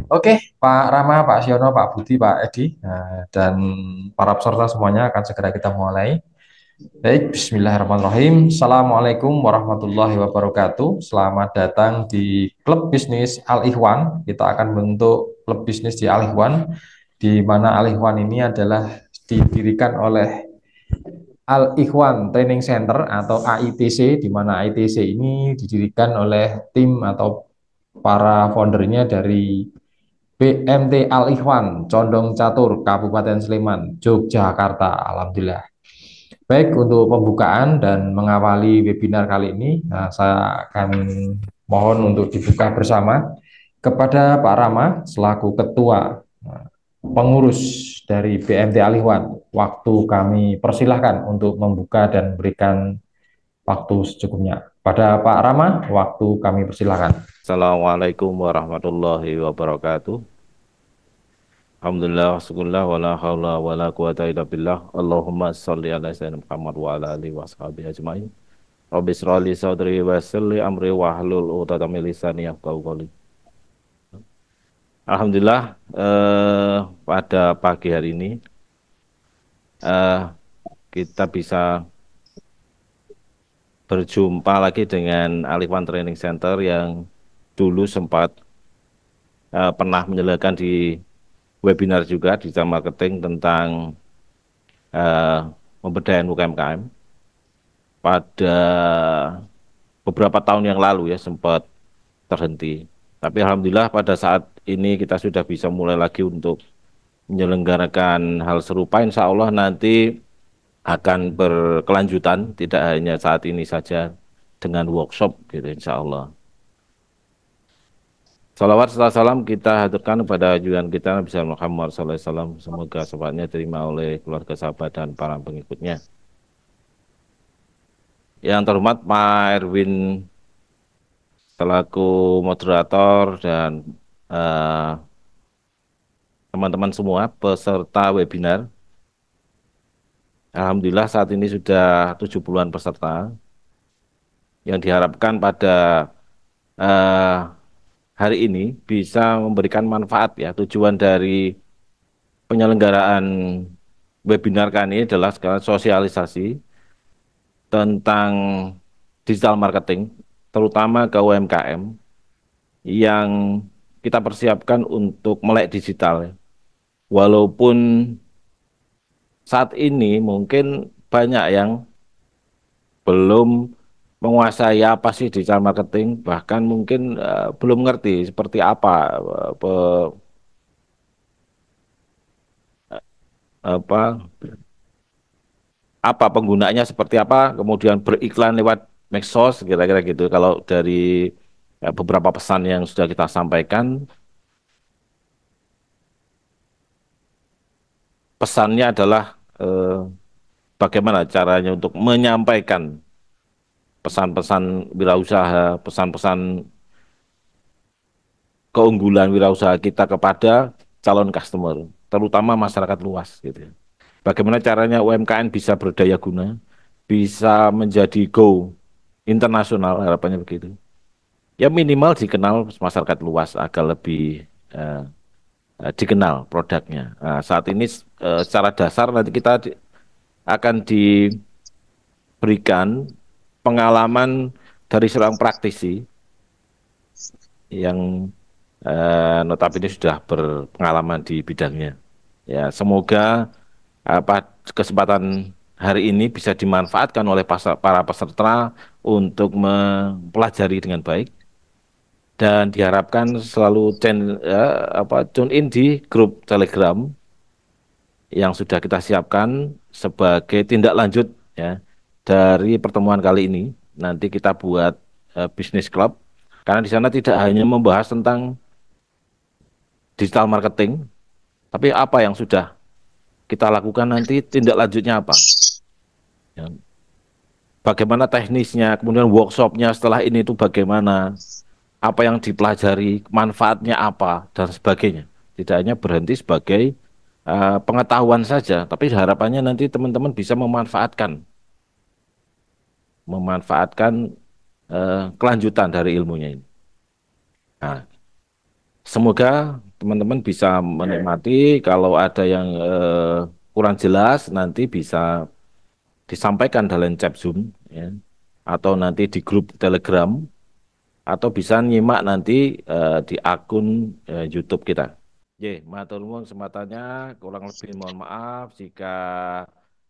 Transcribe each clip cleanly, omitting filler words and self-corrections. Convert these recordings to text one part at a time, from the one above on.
Oke, Pak Rama, Pak Siono, Pak Budi, Pak Edi, dan para peserta semuanya akan segera kita mulai. Baik, Bismillahirrahmanirrahim. Assalamualaikum warahmatullahi wabarakatuh. Selamat datang di Klub Bisnis Al Ikhwan. Kita akan bentuk klub bisnis di Al Ikhwan, di mana Al Ikhwan ini adalah didirikan oleh Al Ikhwan Training Center atau AITC, di mana AITC ini didirikan oleh tim atau para foundernya dari BMT Al Ikhwan, Condong Catur, Kabupaten Sleman, Yogyakarta. Alhamdulillah. Baik, untuk pembukaan dan mengawali webinar kali ini, saya akan mohon untuk dibuka bersama kepada Pak Rama selaku Ketua Pengurus dari BMT Al Ikhwan. Waktu kami persilahkan untuk membuka dan berikan waktu secukupnya. Pada Pak Rama, waktu kami persilahkan. Assalamualaikum warahmatullahi wabarakatuh. Alhamdulillah, syukurlah, wala hawla wala quwata illa billah. Allahumma salli ala sayyidina Muhammad wa ala alihi wa sahbihi ajma'in. Rabbi israh li sadri wa yassir li amri wahlul 'uqdatam min lisani yafqahu qawli. Alhamdulillah, pada pagi hari ini eh, kita bisa berjumpa lagi dengan Alifan Training Center yang dulu sempat pernah menyelenggarakan di webinar juga di digital marketing tentang eh, pemberdayaan UMKM pada beberapa tahun yang lalu ya sempat terhenti. Tapi alhamdulillah pada saat ini kita sudah bisa mulai lagi untuk menyelenggarakan hal serupa. Insya Allah nanti akan berkelanjutan, tidak hanya saat ini saja dengan workshop gitu insya Allah. Salawat serta salam kita haturkan kepada junjungan kita Nabi Muhammad SAW. Semoga sahabatnya terima oleh keluarga sahabat dan para pengikutnya. Yang terhormat Pak Erwin selaku moderator dan eh, teman-teman semua peserta webinar. Alhamdulillah saat ini sudah 70-an peserta yang diharapkan pada eh, hari ini bisa memberikan manfaat ya. Tujuan dari penyelenggaraan webinar kali ini adalah sekali sosialisasi tentang digital marketing, terutama ke UMKM yang kita persiapkan untuk melek digital ya. Walaupun saat ini mungkin banyak yang belum menguasai apa sih digital marketing, bahkan mungkin belum ngerti seperti apa apa apa penggunaannya seperti apa, kemudian beriklan lewat medsos kira-kira gitu. Kalau dari beberapa pesan yang sudah kita sampaikan, pesannya adalah eh, bagaimana caranya untuk menyampaikan pesan-pesan wirausaha, pesan-pesan keunggulan wirausaha kita kepada calon customer, terutama masyarakat luas gitu ya. Bagaimana caranya UMKM bisa berdaya guna, bisa menjadi go internasional, harapannya begitu. Ya minimal dikenal masyarakat luas agar lebih eh, dikenal produknya. Nah, saat ini secara dasar nanti kita akan diberikan pengalaman dari seorang praktisi yang notabene sudah berpengalaman di bidangnya. Ya, semoga apa kesempatan hari ini bisa dimanfaatkan oleh para peserta untuk mempelajari dengan baik dan diharapkan selalu tune in di grup Telegram yang sudah kita siapkan sebagai tindak lanjut ya dari pertemuan kali ini. Nanti kita buat bisnis club karena di sana tidak hanya membahas tentang digital marketing, tapi apa yang sudah kita lakukan nanti tindak lanjutnya apa. Ya. Bagaimana teknisnya, kemudian workshopnya setelah ini itu bagaimana, apa yang dipelajari, manfaatnya apa, dan sebagainya. Tidak hanya berhenti sebagai pengetahuan saja, tapi harapannya nanti teman-teman bisa memanfaatkan kelanjutan dari ilmunya ini. Nah, semoga teman-teman bisa menikmati. Kalau ada yang kurang jelas, nanti bisa disampaikan dalam chat Zoom, ya, atau nanti di grup Telegram, atau bisa nyimak nanti di akun YouTube kita. Ye, matur nuwun kesempatannya, kurang lebih mohon maaf jika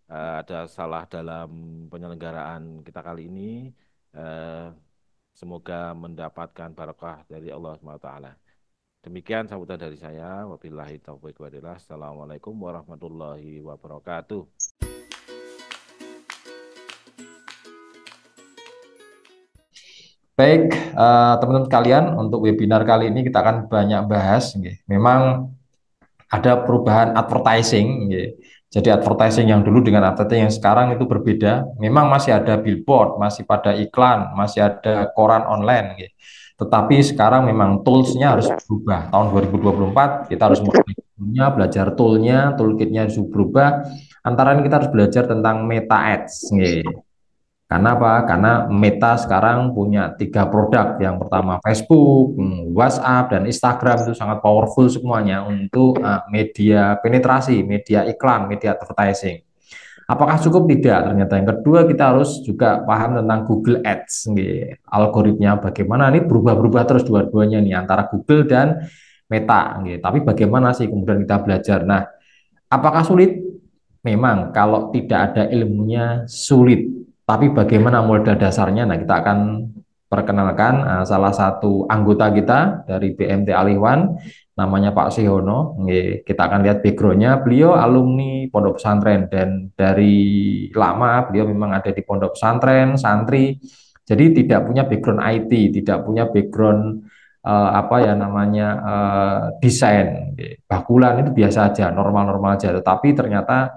ada salah dalam penyelenggaraan kita kali ini. Eh, Semoga mendapatkan barokah dari Allah SWT. Demikian sambutan dari saya. Wabillahi taufiq walhidayah. Assalamualaikum warahmatullahi wabarakatuh. Baik, teman-teman sekalian, untuk webinar kali ini kita akan banyak bahas. Memang ada perubahan advertising. Jadi advertising yang dulu dengan advertising yang sekarang itu berbeda. Memang masih ada billboard, masih pada iklan, masih ada koran online. Tetapi sekarang memang tools-nya harus berubah. Tahun 2024 kita harus mulai belajar tool-nya, toolkit-nya harus berubah. Antara ini kita harus belajar tentang meta ads. Karena apa? Karena Meta sekarang punya 3 produk. Yang pertama Facebook, WhatsApp, dan Instagram itu sangat powerful semuanya untuk media penetrasi, media iklan, media advertising. Apakah cukup? Tidak. Ternyata yang kedua kita harus juga paham tentang Google Ads. Algoritmnya bagaimana ini berubah-berubah terus dua-duanya nih antara Google dan Meta. Tapi bagaimana sih kemudian kita belajar? Nah, apakah sulit? Memang kalau tidak ada ilmunya sulit, tapi bagaimana modal dasarnya? Nah, kita akan perkenalkan salah satu anggota kita dari BMT Alihwan, namanya Pak Sihono. Kita akan lihat backgroundnya. Beliau alumni pondok pesantren dan dari lama beliau memang ada di pondok pesantren, santri. Jadi tidak punya background IT, tidak punya background apa ya namanya desain. Bakulan itu biasa aja, normal-normal aja. Tetapi ternyata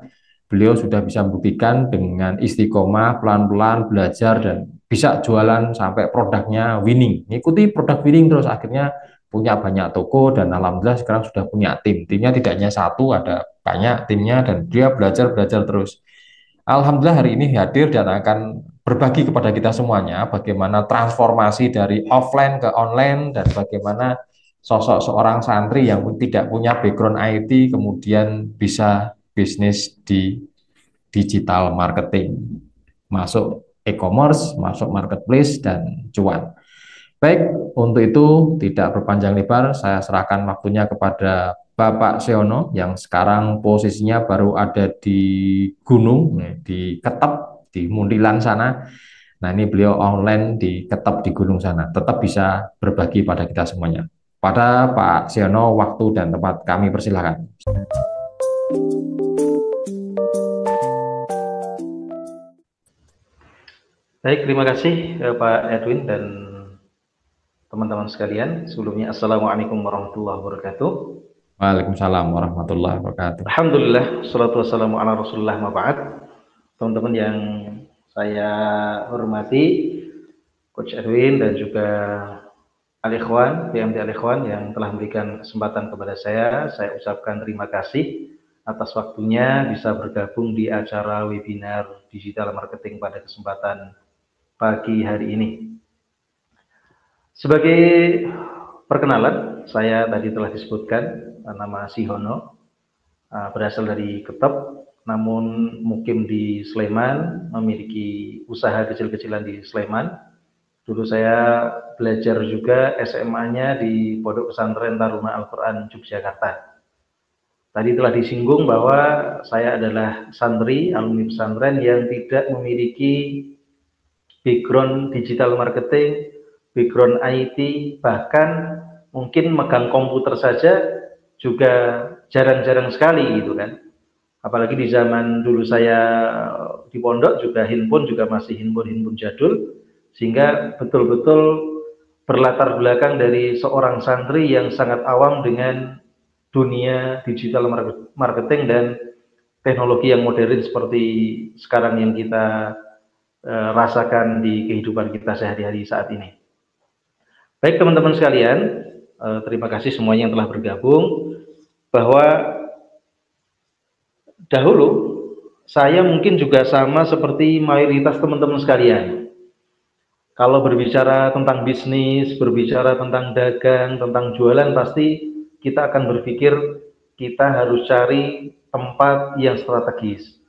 beliau sudah bisa membuktikan dengan istiqomah, pelan-pelan belajar dan bisa jualan sampai produknya winning. Ngikuti produk winning terus akhirnya punya banyak toko dan alhamdulillah sekarang sudah punya tim. Timnya tidak hanya satu, ada banyak timnya dan dia belajar-belajar terus. Alhamdulillah hari ini hadir dan akan berbagi kepada kita semuanya bagaimana transformasi dari offline ke online dan bagaimana sosok seorang santri yang tidak punya background IT kemudian bisa bisnis di digital marketing, masuk e-commerce, masuk marketplace, dan cuan. Baik, untuk itu tidak berpanjang lebar, saya serahkan waktunya kepada Bapak Seono yang sekarang posisinya baru ada di gunung, di Ketep, di Muntilan sana. Nah, ini beliau online di Ketep di gunung sana, tetap bisa berbagi pada kita semuanya. Pada Pak Seono, waktu dan tempat kami persilahkan. Baik, terima kasih Pak Edwin dan teman-teman sekalian. Sebelumnya, Assalamualaikum warahmatullahi wabarakatuh. Waalaikumsalam warahmatullahi wabarakatuh. Alhamdulillah, salatu wassalamu ala rasulullah ma'ba'ad. Teman-teman yang saya hormati, Coach Edwin dan juga Al-Ikhwan, BMT Al-Ikhwan yang telah memberikan kesempatan kepada saya ucapkan terima kasih atas waktunya bisa bergabung di acara webinar digital marketing pada kesempatan pagi hari ini. Sebagai perkenalan, saya tadi telah disebutkan nama Sihono, berasal dari Ketep, namun mukim di Sleman, memiliki usaha kecil-kecilan di Sleman. Dulu saya belajar juga SMA-nya di Pondok Pesantren Taruna Al-Quran Yogyakarta. Tadi telah disinggung bahwa saya adalah santri, alumni pesantren yang tidak memiliki background digital marketing, background IT, bahkan mungkin megang komputer saja juga jarang-jarang sekali gitu kan. Apalagi di zaman dulu saya di pondok juga handphone juga masih handphone jadul, sehingga betul-betul berlatar belakang dari seorang santri yang sangat awam dengan dunia digital marketing dan teknologi yang modern seperti sekarang yang kita rasakan di kehidupan kita sehari-hari saat ini. Baik teman-teman sekalian, terima kasih semuanya yang telah bergabung. Bahwa dahulu saya mungkin juga sama seperti mayoritas teman-teman sekalian. Kalau berbicara tentang bisnis, berbicara tentang dagang, tentang jualan, pasti kita akan berpikir kita harus cari tempat yang strategis.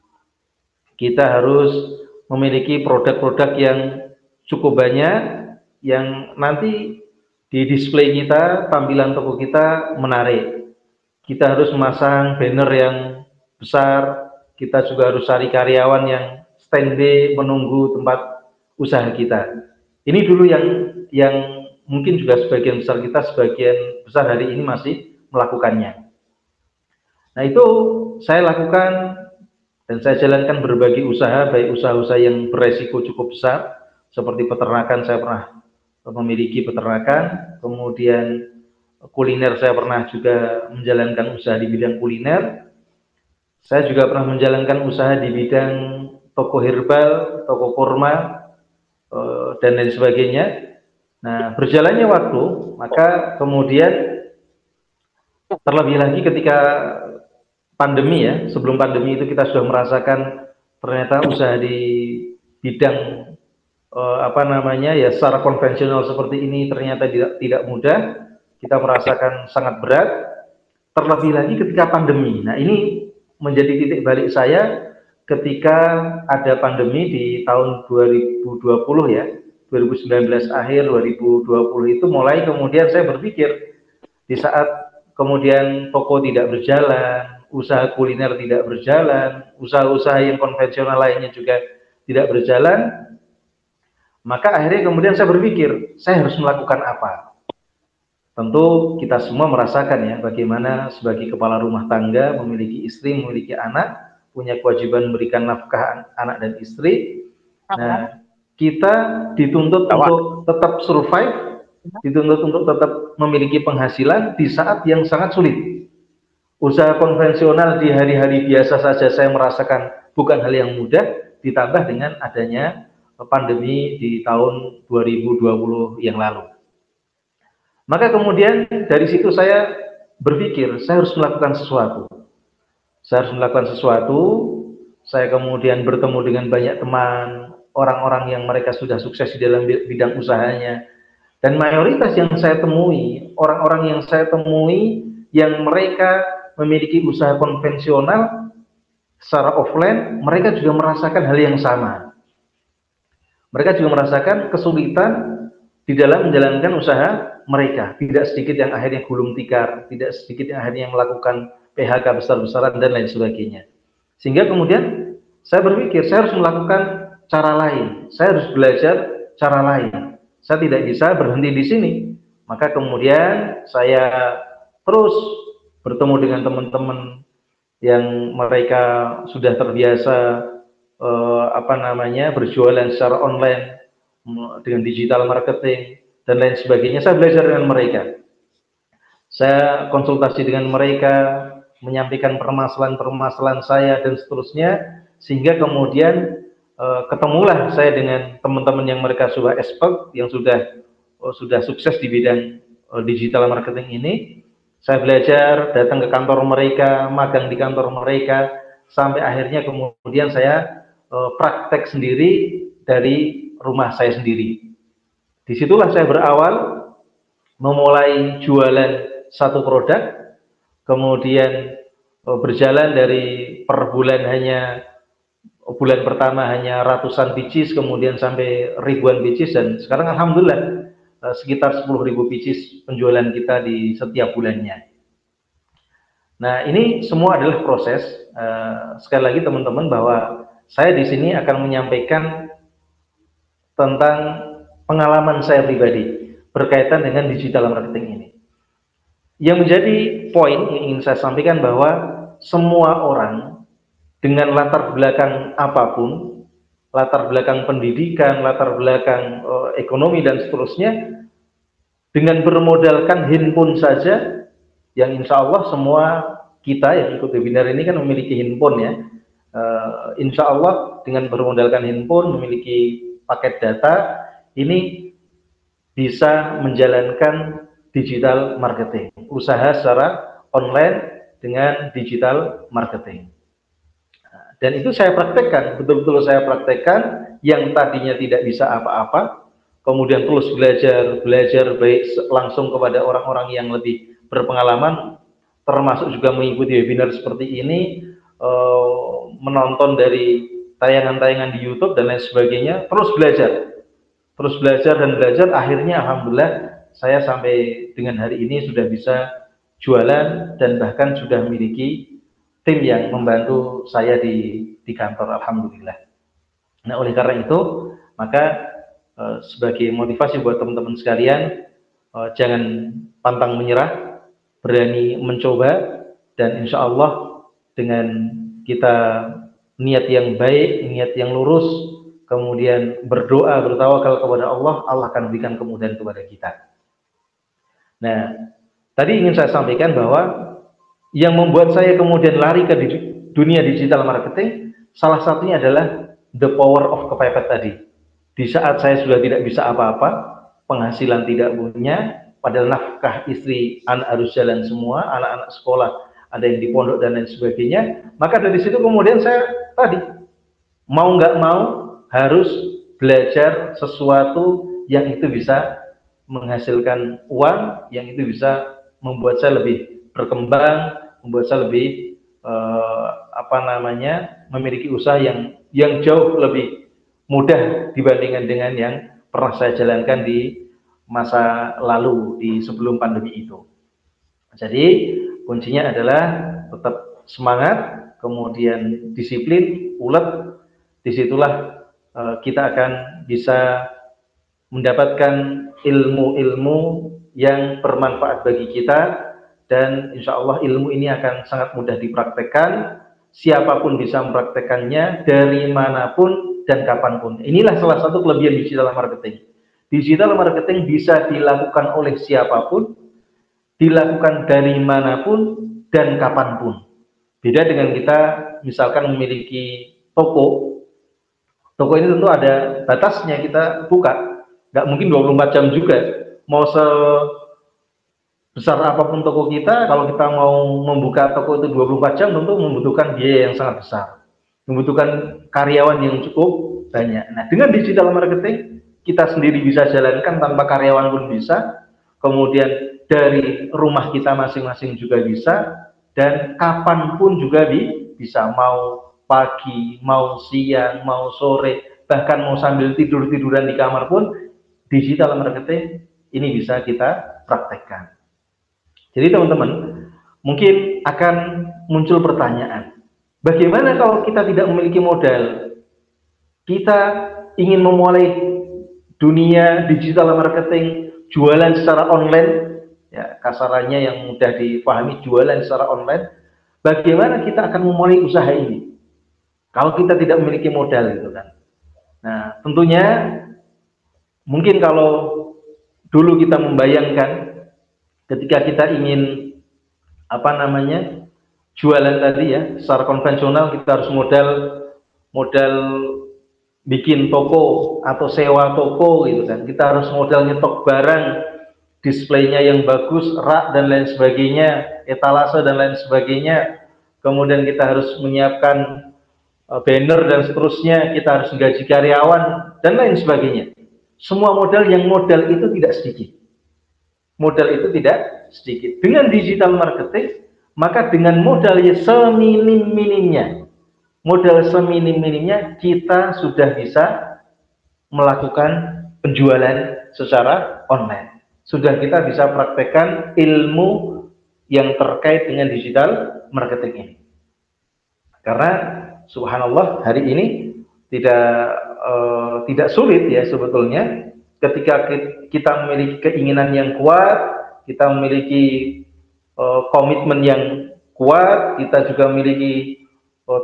Kita harus memiliki produk-produk yang cukup banyak, yang nanti di display kita, tampilan toko kita menarik. Kita harus memasang banner yang besar, kita juga harus cari karyawan yang standby menunggu tempat usaha kita. Ini dulu yang mungkin juga sebagian besar hari ini masih melakukannya. Nah, itu saya lakukan dan saya jalankan berbagai usaha, baik usaha-usaha yang beresiko cukup besar, seperti peternakan. Saya pernah memiliki peternakan, kemudian kuliner saya pernah juga menjalankan usaha di bidang kuliner. Saya juga pernah menjalankan usaha di bidang toko herbal, toko kurma, dan lain sebagainya. Nah, berjalannya waktu, maka kemudian terlebih lagi ketika pandemi ya, sebelum pandemi itu kita sudah merasakan ternyata usaha di bidang secara konvensional seperti ini ternyata tidak mudah, kita merasakan sangat berat, terlebih lagi ketika pandemi. Nah, ini menjadi titik balik saya ketika ada pandemi di tahun 2020 ya, 2019 akhir 2020 itu mulai kemudian saya berpikir, di saat kemudian toko tidak berjalan, usaha kuliner tidak berjalan, usaha-usaha yang konvensional lainnya juga tidak berjalan, maka akhirnya kemudian saya berpikir, saya harus melakukan apa? Tentu kita semua merasakan ya, bagaimana sebagai kepala rumah tangga, memiliki istri, memiliki anak, punya kewajiban memberikan nafkah anak dan istri. Nah, kita dituntut untuk tetap survive, dituntut untuk tetap memiliki penghasilan di saat yang sangat sulit. Usaha konvensional di hari-hari biasa saja saya merasakan bukan hal yang mudah, ditambah dengan adanya pandemi di tahun 2020 yang lalu. Maka kemudian dari situ saya berpikir, saya harus melakukan sesuatu. Saya harus melakukan sesuatu. Saya kemudian bertemu dengan banyak teman, orang-orang yang mereka sudah sukses di dalam bidang usahanya. Dan mayoritas yang saya temui, orang-orang yang saya temui yang mereka memiliki usaha konvensional secara offline, mereka juga merasakan hal yang sama. Mereka juga merasakan kesulitan di dalam menjalankan usaha mereka. Tidak sedikit yang akhirnya gulung tikar, tidak sedikit yang akhirnya melakukan PHK besar-besaran dan lain sebagainya. Sehingga kemudian saya berpikir, saya harus melakukan cara lain. Saya harus belajar cara lain. Saya tidak bisa berhenti di sini. Maka kemudian saya terus bertemu dengan teman-teman yang mereka sudah terbiasa berjualan secara online dengan digital marketing dan lain sebagainya. Saya belajar dengan mereka, saya konsultasi dengan mereka, menyampaikan permasalahan-permasalahan saya dan seterusnya, sehingga kemudian ketemulah saya dengan teman-teman yang mereka sudah expert, yang sudah sukses di bidang digital marketing ini. Saya belajar, datang ke kantor mereka, magang di kantor mereka, sampai akhirnya kemudian saya praktek sendiri dari rumah saya sendiri. Disitulah saya berawal, memulai jualan satu produk, kemudian berjalan dari per bulan bulan pertama hanya ratusan pieces, kemudian sampai ribuan pieces, dan sekarang alhamdulillah sekitar 10.000 pieces penjualan kita di setiap bulannya. Nah, ini semua adalah proses. Sekali lagi teman-teman, bahwa saya di sini akan menyampaikan tentang pengalaman saya pribadi berkaitan dengan digital marketing ini. Yang menjadi poin yang ingin saya sampaikan, bahwa semua orang dengan latar belakang apapun, latar belakang pendidikan, latar belakang ekonomi dan seterusnya, dengan bermodalkan handphone saja, yang insya Allah semua kita yang ikut webinar ini kan memiliki handphone ya. Insya Allah dengan bermodalkan handphone, memiliki paket data, ini bisa menjalankan digital marketing, usaha secara online dengan digital marketing. Dan itu saya praktekkan, betul-betul saya praktekkan, yang tadinya tidak bisa apa-apa, kemudian terus belajar baik langsung kepada orang-orang yang lebih berpengalaman, termasuk juga mengikuti webinar seperti ini, menonton dari tayangan-tayangan di YouTube dan lain sebagainya, terus belajar dan belajar, akhirnya alhamdulillah saya sampai dengan hari ini sudah bisa jualan dan bahkan sudah memiliki tim yang membantu saya di kantor, alhamdulillah. Nah, oleh karena itu, maka sebagai motivasi buat teman-teman sekalian, jangan pantang menyerah, berani mencoba, dan insya Allah dengan kita niat yang baik, niat yang lurus, kemudian berdoa, bertawakal kepada Allah, Allah akan berikan kemudahan kepada kita. Nah, tadi ingin saya sampaikan bahwa yang membuat saya kemudian lari ke dunia digital marketing, salah satunya adalah the power of kepepet tadi. Di saat saya sudah tidak bisa apa-apa, penghasilan tidak punya, padahal nafkah istri, anak harus jalan semua, anak-anak sekolah, ada yang di pondok dan lain sebagainya, maka dari situ kemudian saya tadi, mau nggak mau, harus belajar sesuatu yang itu bisa menghasilkan uang, yang itu bisa membuat saya lebih berkembang, membuat saya lebih memiliki usaha yang jauh lebih mudah dibandingkan dengan yang pernah saya jalankan di masa lalu, di sebelum pandemi itu. Jadi kuncinya adalah tetap semangat, kemudian disiplin, ulet. Disitulah kita akan bisa mendapatkan ilmu-ilmu yang bermanfaat bagi kita, dan insya Allah ilmu ini akan sangat mudah dipraktekkan. Siapapun bisa mempraktekannya dari manapun dan kapanpun. Inilah salah satu kelebihan digital marketing. Digital marketing bisa dilakukan oleh siapapun, dilakukan dari manapun dan kapanpun. Beda dengan kita misalkan memiliki toko. Toko ini tentu ada batasnya, kita buka. Nggak mungkin 24 jam juga. Mau sebesar apapun toko kita, kalau kita mau membuka toko itu 24 jam, tentu membutuhkan biaya yang sangat besar. Membutuhkan karyawan yang cukup banyak. Nah, dengan digital marketing, kita sendiri bisa jalankan tanpa karyawan pun bisa. Kemudian dari rumah kita masing-masing juga bisa. Dan kapanpun juga bisa, mau pagi, mau siang, mau sore, bahkan mau sambil tidur-tiduran di kamar pun, digital marketing ini bisa kita praktekkan. Jadi teman-teman, mungkin akan muncul pertanyaan, bagaimana kalau kita tidak memiliki modal? Kita ingin memulai dunia digital marketing, jualan secara online, ya kasarannya yang mudah dipahami, jualan secara online. Bagaimana kita akan memulai usaha ini kalau kita tidak memiliki modal, gitu kan? Nah, tentunya mungkin kalau dulu kita membayangkan ketika kita ingin jualan tadi ya secara konvensional, kita harus modal bikin toko atau sewa toko, gitu kan. Kita harus modal nyetok barang, displaynya yang bagus, rak dan lain sebagainya, etalase dan lain sebagainya. Kemudian kita harus menyiapkan banner dan seterusnya, kita harus gaji karyawan dan lain sebagainya. Semua modal itu tidak sedikit. Modal itu tidak sedikit. Dengan digital marketing, maka dengan modal yang seminim-minimnya, kita sudah bisa melakukan penjualan secara online. Sudah kita bisa praktekkan ilmu yang terkait dengan digital marketing ini. Karena subhanallah, hari ini tidak sulit ya sebetulnya, ketika kita memiliki keinginan yang kuat, kita memiliki komitmen yang kuat, kita juga memiliki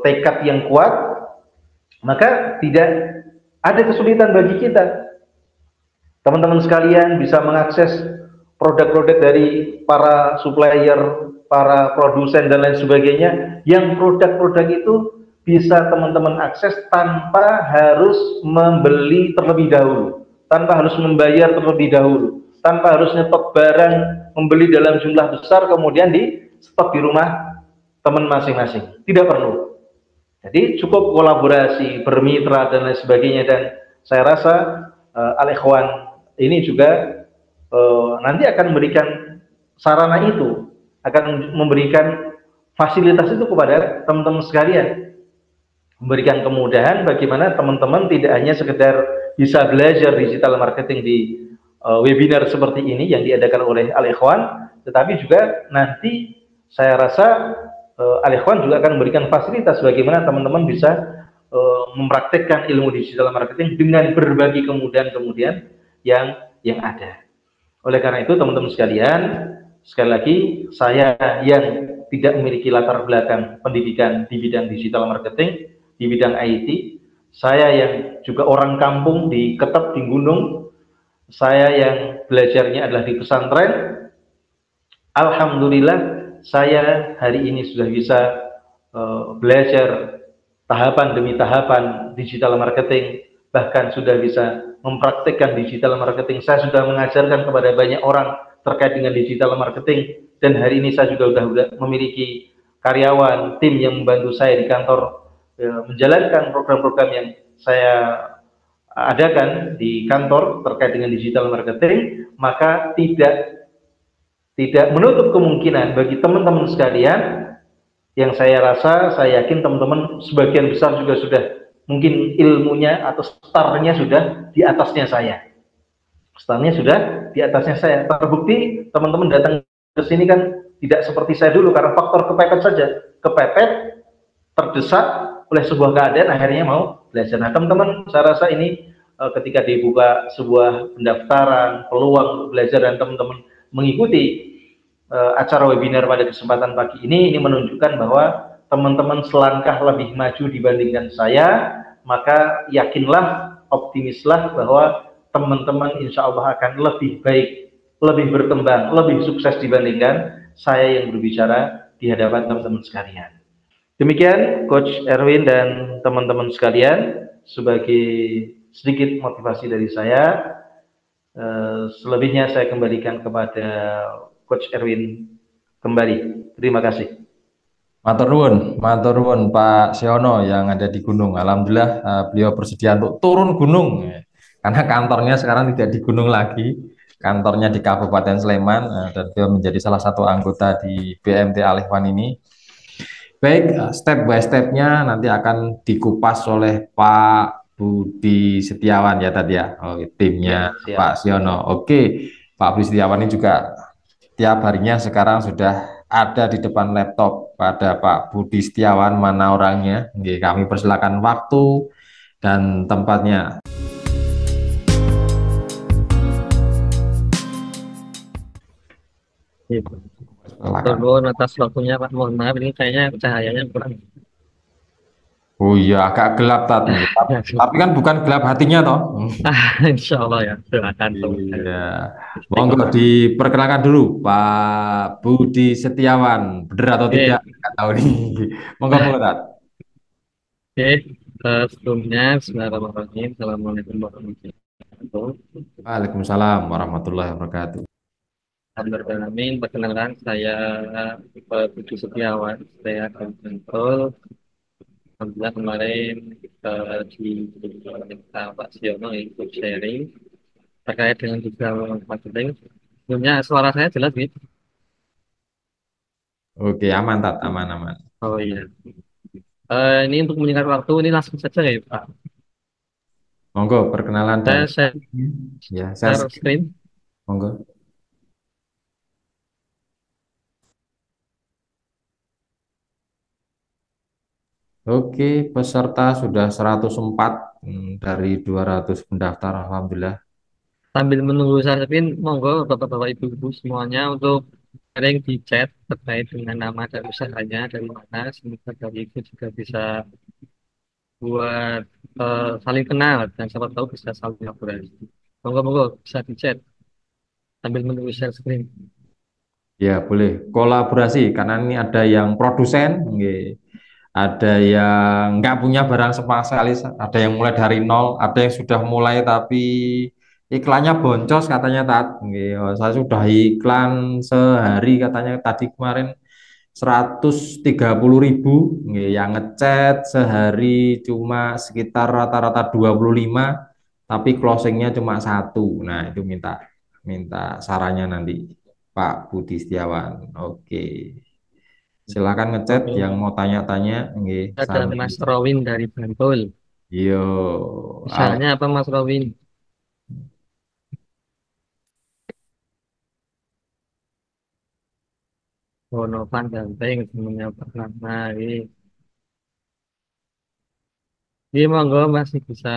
tekad yang kuat, maka tidak ada kesulitan bagi kita. Teman-teman sekalian bisa mengakses produk-produk dari para supplier, para produsen dan lain sebagainya, yang produk-produk itu bisa teman-teman akses tanpa harus membeli terlebih dahulu, tanpa harus membayar terlebih dahulu, tanpa harus nyetok barang, membeli dalam jumlah besar kemudian di stok di rumah teman masing-masing. Tidak perlu. Jadi cukup kolaborasi, bermitra dan lain sebagainya. Dan saya rasa al-ikhwan ini juga nanti akan memberikan sarana itu akan memberikan fasilitas itu kepada teman-teman sekalian, memberikan kemudahan bagaimana teman-teman tidak hanya sekedar bisa belajar digital marketing di webinar seperti ini yang diadakan oleh Al-Ikhwan, tetapi juga nanti saya rasa Al-Ikhwan juga akan memberikan fasilitas bagaimana teman-teman bisa mempraktekkan ilmu digital marketing dengan berbagi kemudahan-kemudahan yang ada. Oleh karena itu teman-teman sekalian, sekali lagi saya yang tidak memiliki latar belakang pendidikan di bidang digital marketing, di bidang IT, saya yang juga orang kampung di Ketep di Gunung, saya yang belajarnya adalah di pesantren, alhamdulillah saya hari ini sudah bisa belajar tahapan demi tahapan digital marketing, bahkan sudah bisa mempraktikkan digital marketing. Saya sudah mengajarkan kepada banyak orang terkait dengan digital marketing, dan hari ini saya juga sudah memiliki karyawan, tim yang membantu saya di kantor menjalankan program-program yang saya adakan di kantor terkait dengan digital marketing. Maka tidak menutup kemungkinan bagi teman-teman sekalian, yang saya rasa, saya yakin teman-teman sebagian besar juga sudah mungkin ilmunya atau startnya sudah di atasnya saya. Startnya sudah di atasnya saya. Terbukti teman-teman datang ke sini kan tidak seperti saya dulu karena faktor kepepet saja. Kepepet, terdesak oleh sebuah keadaan, akhirnya mau belajar. Nah teman-teman, saya rasa ini ketika dibuka sebuah pendaftaran, peluang belajar dan teman-teman mengikuti acara webinar pada kesempatan pagi ini menunjukkan bahwa teman-teman selangkah lebih maju dibandingkan saya, maka yakinlah, optimislah bahwa teman-teman insya Allah akan lebih baik, lebih berkembang, lebih sukses dibandingkan saya yang berbicara di hadapan teman-teman sekalian. Demikian Coach Erwin dan teman-teman sekalian, sebagai sedikit motivasi dari saya. Selebihnya saya kembalikan kepada Coach Erwin kembali. Terima kasih. Matur nuwun Pak Siono yang ada di gunung. Alhamdulillah beliau bersedia untuk turun gunung karena kantornya sekarang tidak di gunung lagi, kantornya di Kabupaten Sleman, dan beliau menjadi salah satu anggota di BMT Al-Ikhwan ini. Baik, step by stepnya nanti akan dikupas oleh Pak Budi Setiawan ya tadi ya, timnya Ya, Pak Siono. Oke, Pak Budi Setiawan ini juga tiap harinya sekarang sudah ada di depan laptop. Pada Pak Budi Setiawan, mana orangnya? Oke, kami persilakan waktu dan tempatnya. Turun atas waktunya Pak, mohon maaf ini kayaknya cahayanya kurang. Oh iya, agak gelap tadi. Tapi kan bukan gelap hatinya toh. Insya Allah ya, silakan. Iya, monggo diperkenalkan dulu Pak Budi Setiawan, benar atau tidak? Nggak tahu nih. Monggo Tat. Oke, sebelumnya bismillahirrahmanirrahim. Assalamualaikum warahmatullahi wabarakatuh. Waalaikumsalam warahmatullahi wabarakatuh. Alhamdulillah, perkenalkan saya Budi Setiawan, saya Konsul. Alhamdulillah kemarin di Pak Siono ikut sharing terkait dengan digital marketing. Sebelumnya suara saya jelas gitu? Oke, aman Tat, aman. Oh iya. Ini untuk menyingkat waktu, ini langsung saja ya Pak. Monggo perkenalan dan Saya share screen. Monggo. Oke, peserta sudah 104 dari 200 pendaftar, alhamdulillah. Sambil menunggu share screen, monggo Bapak-bapak Ibu-ibu semuanya untuk sharing di chat terkait dengan nama dan usahanya dari mana, semoga dari itu juga bisa buat saling kenal dan siapa tahu bisa saling kolaborasi. Monggo bisa di chat sambil menunggu share screen. Ya, boleh kolaborasi karena ini ada yang produsen, ada yang nggak punya barang sama sekali, ada yang mulai dari nol, ada yang sudah mulai tapi iklannya boncos katanya saya sudah iklan sehari katanya tadi kemarin 130.000, yang ngechat sehari cuma sekitar rata-rata 25, tapi closingnya cuma 1. Nah itu minta sarannya nanti Pak Budi Setiawan. Oke. Silakan ngechat yang Oke. mau tanya-tanya, nggih, Ada sami. Mas Rowin dari Bantul. Yo, al Usahanya apa Mas Rowin? Oh, Novan Ganteng, temennya Pak Rahma. Ini monggo masih bisa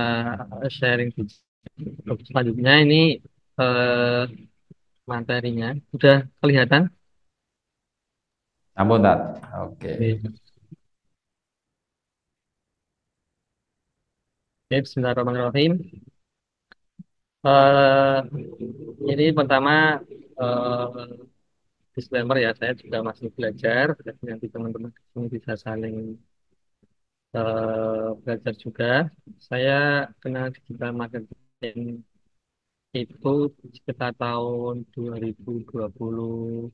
sharing di selanjutnya ini eh, materinya. Udah kelihatan? ampun Tat. Oke. Oke. Oke, Bismillahirrahmanirrahim. Eh, ini pertama disclaimer ya, saya juga masih belajar. Jadi nanti teman-teman di sini bisa saling belajar juga. Saya kenal digital marketing itu sekitar tahun 2022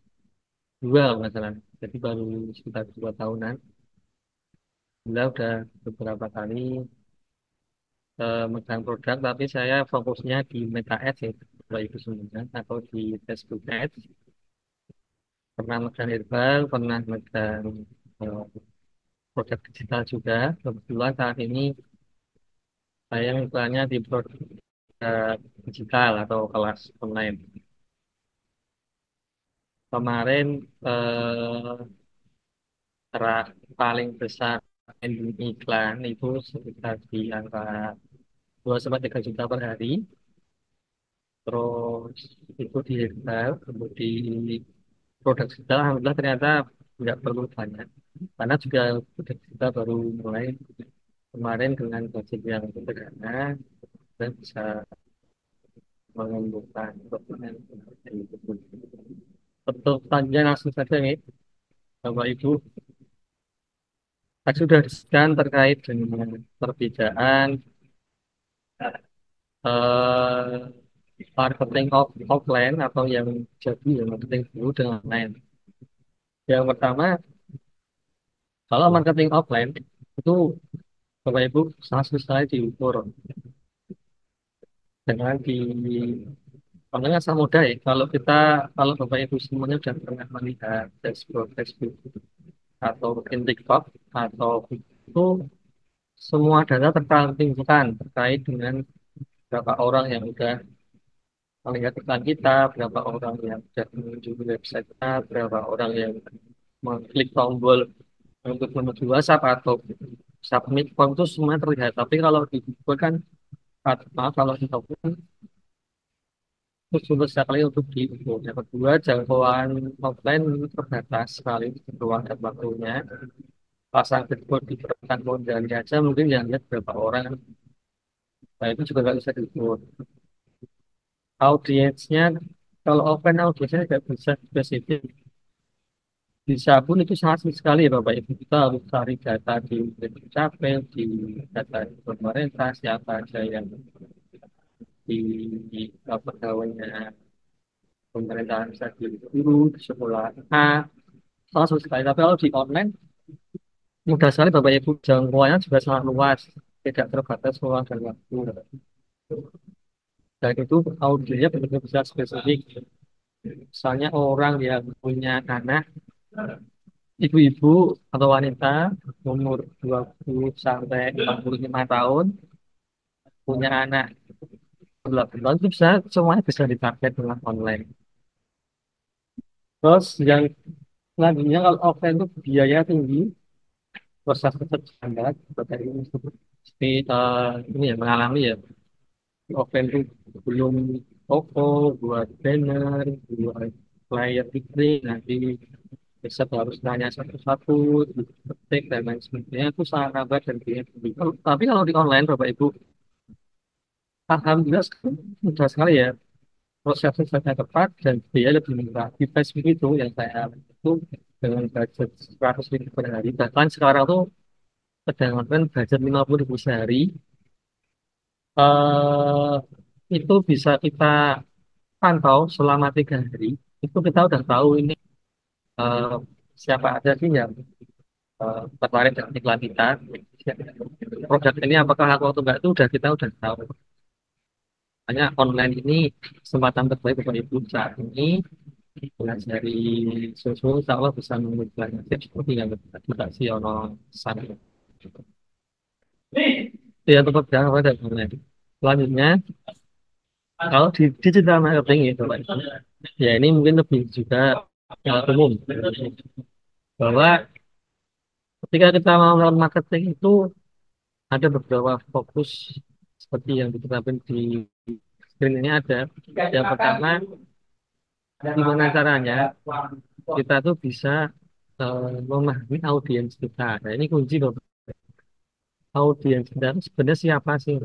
kalau nggak salah. Jadi baru sekitar 2 tahunan. Alhamdulillah udah beberapa kali megang produk, tapi saya fokusnya di Meta Ads ya, Bapak Ibu semuanya, atau di Facebook Ads. Pernah megang herbal, pernah megang eh, produk digital juga. Kebetulan saat ini saya misalnya di produk digital atau kelas online. Kemarin terah paling besar spending iklan itu sekitar di angka 2 sampai 3 juta per hari. Terus itu di herbal, kemudian di produk digital, alhamdulillah ternyata nggak perlu banyak. Karena juga produk digital baru mulai kemarin dengan budget yang sederhana dan bisa mengumpulkan dokumen dari itu. Untuk tanya langsung saja nih, Bapak Ibu, tadi sudah disebutkan terkait dengan perbedaan eh, marketing offline atau yang jadi yang marketing dulu dengan online. Yang pertama, kalau marketing offline itu Bapak Ibu sangat susah diukur dengan di Contohnya sama mudah ya. Kalau Bapak Ibu semuanya sudah pernah melihat Facebook atau mungkin TikTok atau itu semua data tercantumkan terkait dengan berapa orang yang sudah melihat iklan kita, berapa orang yang sudah mengunjungi website kita, berapa orang yang mengklik tombol untuk menuju WhatsApp atau submit form itu semuanya terlihat. Tapi kalau di Google kan, maaf kalau di Google itu sulit sekali untuk diukur. Yang kedua, jangkauan offline terbatas sekali ruang dan waktunya. Pasang billboard di perempatan Mondali aja mungkin yang lihat berapa orang. Nah, itu juga nggak bisa diukur. Audiensnya, kalau offline audiensnya nggak bisa spesifik. Bisa pun itu sangat sulit sekali ya Bapak Ibu. Kita harus cari data di Dukcapil, di data di pemerintah, siapa aja yang di pegawainya pemerintahan bisa di guru, di sekolah A, sangat sulit sekali. Tapi kalau di online, mudah sekali Bapak Ibu, jangkauannya juga sangat luas, tidak terbatas ruang dan waktu. Dan itu audionya benar-benar bisa spesifik. Misalnya orang yang punya anak, ibu-ibu atau wanita umur 20 sampai 45 tahun, punya anak 18 tahun, itu bisa semuanya bisa ditarget dengan online. Terus yang selanjutnya kalau offline itu biaya tinggi, proses tetap standar, seperti ini seperti ini ya mengalami ya offline itu belum toko buat banner, buat flyer diklik, nanti besok harus nanya satu-satu, ketik dan lain sebagainya itu sangat lambat dan biaya tinggi. Tapi kalau di online Bapak Ibu, alhamdulillah mudah sekali ya prosesnya sangat tepat dan biaya lebih murah. Di Facebook itu yang saya itu dengan budget 100.000 per hari, bahkan sekarang tuh sedang budget 50.000 sehari, eh, itu bisa kita pantau selama 3 hari. Itu kita udah tahu ini eh, siapa aja sih yang tertarik dengan iklan kita. Produk ini apakah laku atau enggak itu udah tahu. Hanya online ini kesempatan terbaik Bapak Ibu saat ini pelajari susu, insya Allah bisa mengubah nasib seperti yang kita sih orang sana. Ya tetap jangan pada online. Selanjutnya, kalau di digital marketing itu, Pak, ya ini mungkin lebih juga umum bahwa ketika kita mau melakukan marketing itu ada beberapa fokus seperti yang diterapkan di screen ini ada. Yang pertama, gimana caranya kita tuh bisa memahami audiens kita. Nah, ini kunci loh. Audiens kita itu sebenarnya siapa sih?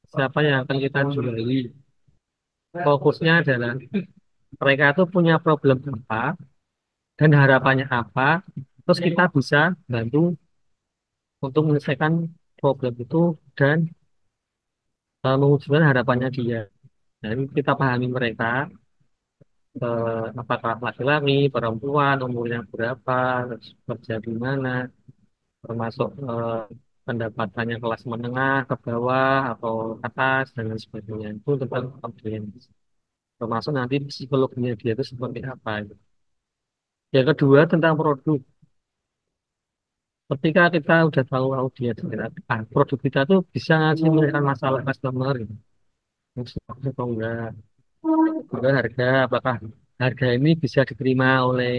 Siapa yang akan kita jumpai? Fokusnya adalah mereka tuh punya problem apa dan harapannya apa. Terus kita bisa bantu untuk menyelesaikan problem itu dan mewujudkan harapannya dia. Nah, ini kita pahami mereka, apakah laki-laki, perempuan, umurnya berapa, terus kerja di mana, termasuk pendapatannya kelas menengah, ke bawah, atau atas, dan lain sebagainya. Itu tentang audiens. Termasuk nanti psikologinya dia itu seperti apa. Gitu. Yang kedua tentang produk. Ketika kita udah tahu audiens kita, produk kita tuh bisa ngasih menyelesaikan masalah customer gitu. Maksudnya atau enggak. Juga harga, apakah harga ini bisa diterima oleh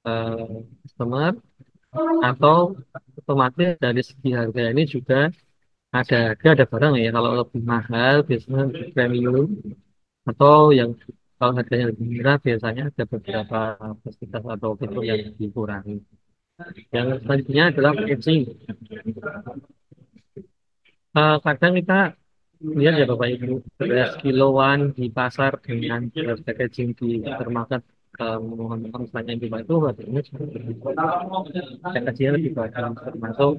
eh, customer atau otomatis dari segi harga ini juga ada barang ya kalau lebih mahal biasanya lebih premium atau yang kalau harganya lebih murah biasanya ada beberapa fasilitas atau fitur yang dikurangi. Yang selanjutnya adalah packaging. Kadang kita lihat ya Bapak Ibu, beras kiloan di pasar dengan beras packaging di supermarket misalnya di Bapak itu harganya packagingnya lebih bagus termasuk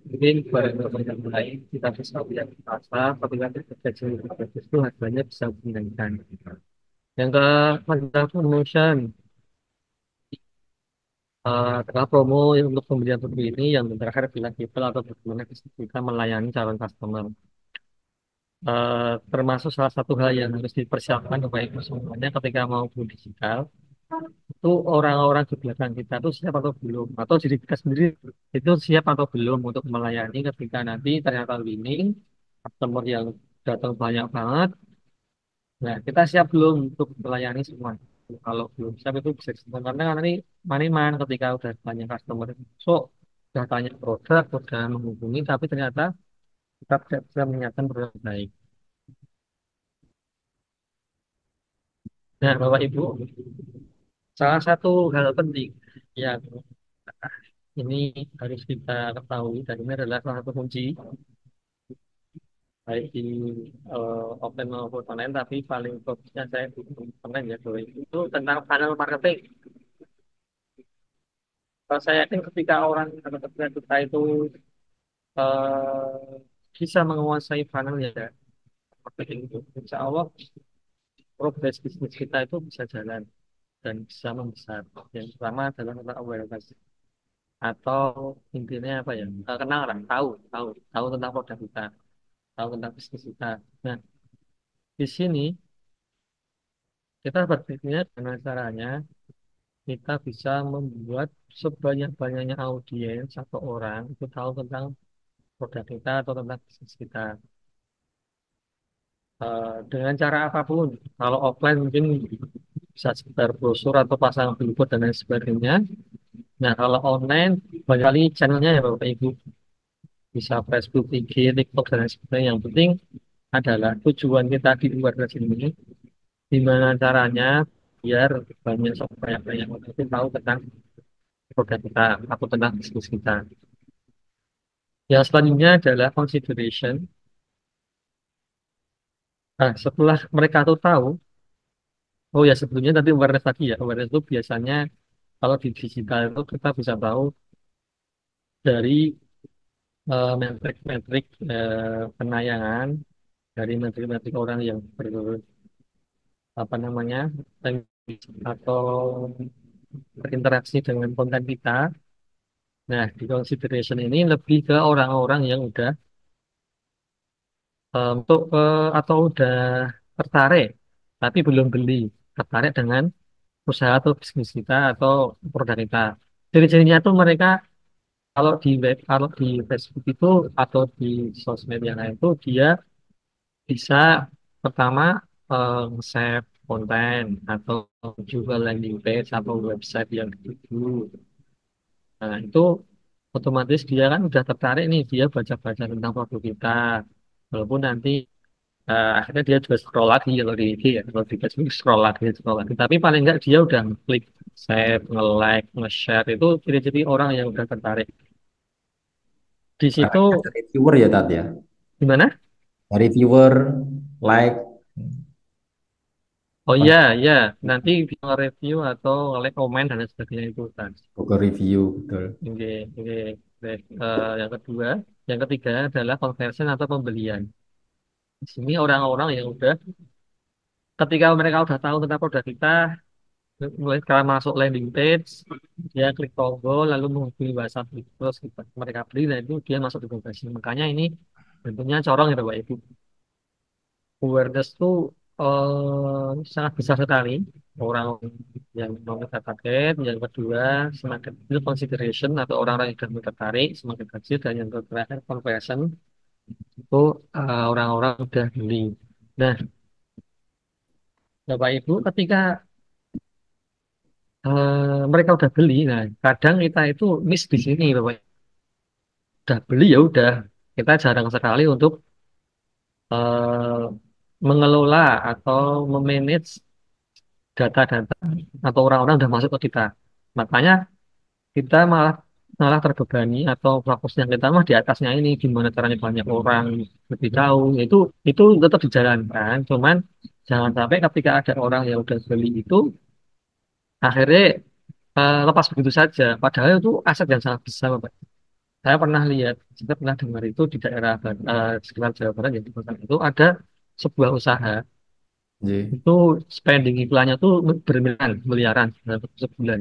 mungkin barang-barang yang lain kita bisa lihat di pasar ketika packaging lebih bagus itu harganya bisa meningkatkan. Yang ke promotion adalah promo untuk pembelian produk ini yang terakhir bilang kita atau bagaimana kita melayani calon customer. Termasuk salah satu hal yang harus dipersiapkan Bapak Ibu semuanya ketika mau go digital itu orang-orang di belakang kita itu siap atau belum atau diri kita sendiri itu siap atau belum untuk melayani ketika nanti ternyata winning customer yang datang banyak banget. Nah, kita siap belum untuk melayani semua. Kalau belum siap itu bisa disebut karena kan nanti maniman ketika udah banyak customer so udah tanya produk udah menghubungi tapi ternyata kita tidak bisa menyiapkan produk yang baik. Nah, Bapak Ibu, salah satu hal penting yang ini harus kita ketahui dan ini adalah salah satu kunci baik di offline maupun online tapi paling fokusnya saya di online ya Bapak Ibu. Itu tentang funnel marketing. Saya yakin ketika orang atau ketika kita itu eh, bisa menguasai funnel ya marketing itu, insya Allah progres bisnis kita itu bisa jalan dan bisa membesar. Yang pertama adalah tentang awareness atau intinya apa ya kenal lah tahu tahu tahu tentang produk kita tahu tentang bisnis kita. Nah di sini kita berpikirnya dengan caranya kita bisa membuat sebanyak-banyaknya audiens atau orang itu tahu tentang produk kita atau tentang bisnis kita. Dengan cara apapun kalau offline mungkin bisa sekedar brosur atau pasang billboard dan lain sebagainya. Nah kalau online banyak kali channelnya ya Bapak Ibu bisa Facebook, IG, TikTok dan lain sebagainya. Yang penting adalah tujuan kita di luar dari sini gimana caranya biar banyak orang itu tahu tentang produk kita atau tentang bisnis kita. Yang selanjutnya adalah consideration. Nah, setelah mereka tuh tahu, oh ya sebelumnya tadi awareness tadi ya, awareness itu biasanya kalau di digital itu kita bisa tahu dari metrik-metrik penayangan, dari metrik-metrik orang yang apa namanya atau berinteraksi dengan konten kita. Nah, di consideration ini lebih ke orang-orang yang udah untuk atau udah tertarik tapi belum beli, tertarik dengan usaha atau bisnis kita atau produk kita. Ciri-cirinya tuh mereka kalau di web, kalau di Facebook itu atau di sosmed yang lain itu dia bisa pertama save konten atau juga landing page atau website yang dituju. Nah, itu otomatis dia kan udah tertarik nih, dia baca-baca tentang produk kita. Walaupun nanti akhirnya dia juga scroll lagi kalau di IG ya, kalau di Facebook scroll lagi, scroll lagi. Tapi paling enggak dia udah klik save, nge-like, nge-share itu ciri-ciri orang yang udah tertarik. Di situ Efeknya dari viewer ya Tat ya. gimana? Dari viewer, like, Oh apa iya, iya. Nanti bisa review atau like komen dan lain sebagainya itu kan. Google review betul. Oke, oke. Baik. Yang kedua, yang ketiga adalah conversion atau pembelian. Di sini orang-orang yang udah ketika mereka udah tahu tentang produk kita, mulai sekarang masuk landing page, dia klik tombol lalu menghubungi WhatsApp gitu, terus mereka beli, dan itu dia masuk di conversion. Makanya ini bentuknya corong ya Bapak Ibu. Awareness tuh sangat besar sekali orang yang mau kita target. Yang kedua, semakin kecil consideration atau orang-orang yang sudah tertarik semakin kecil, dan yang terakhir conversion itu orang-orang udah beli. Nah, Bapak Ibu ketika mereka udah beli, nah kadang kita itu miss di sini Bapak Ibu. Udah beli ya udah, kita jarang sekali untuk eh, mengelola atau memanage data-data atau orang-orang udah masuk ke kita. Makanya kita malah malah terbebani atau fokus yang kita mah di atasnya ini gimana caranya banyak orang lebih tahu. Itu tetap dijalankan, cuman jangan sampai ketika ada orang yang udah beli itu akhirnya lepas begitu saja, padahal itu aset yang sangat besar Bapak. Saya pernah lihat, saya pernah dengar itu di daerah sekitar Jawa Barat, ya di kota itu ada sebuah usaha Jadi, itu spending iklannya tuh bermiliaran miliaran dalam sebulan.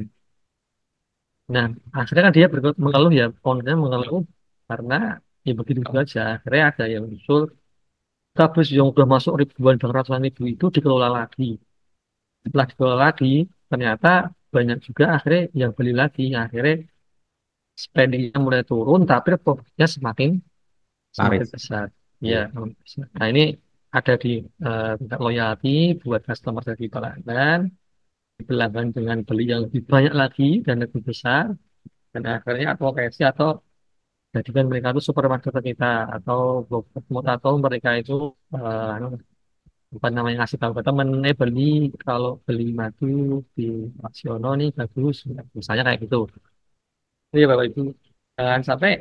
Nah, akhirnya kan dia mengeluh ya, ownernya mengeluh karena ya begitu saja. Akhirnya ada yang usul, habis yang udah masuk ribuan dan ratusan ribu itu dikelola lagi. Setelah dikelola lagi, ternyata banyak juga akhirnya yang beli lagi. Akhirnya spendingnya mulai turun, tapi profitnya semakin semakin laris. besar. Ya, Iya. semakin besar. Nah, ini ada di tingkat loyalty buat customer dari pelanggan, pelanggan dengan beli yang lebih banyak lagi dan lebih besar, dan akhirnya advokasi atau jadikan mereka itu supermarket kita atau GoFood atau mereka itu anu, apa namanya, ngasih tahu ke temen, beli, kalau beli madu di Pak Siono nih bagus, misalnya kayak gitu. Iya Bapak Ibu, jangan sampai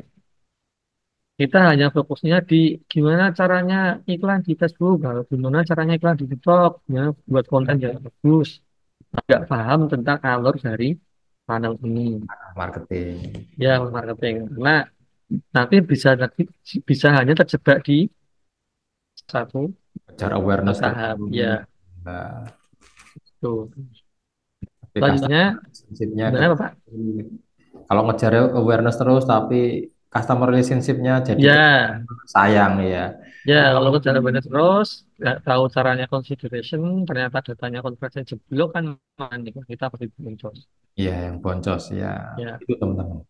kita hanya fokusnya di gimana caranya iklan di Facebook, gimana caranya iklan di TikTok, ya, buat konten yang bagus, nggak paham tentang alur dari channel ini, Marketing. ya marketing. Karena nanti bisa hanya terjebak di satu Ngejar awareness tahap, tertentu. ya. Nah, Tuh. tapi Selanjutnya, customer relationship-nya gimana Bapak? kalau ngejar awareness terus tapi customer relationship-nya jadi Ya, sayang ya. ya kalau cara benar terus, nggak tahu caranya consideration, ternyata datanya konversi jeblok kan, manik kita pasti boncos. Iya, yang boncos ya. Ya, Itu teman-teman.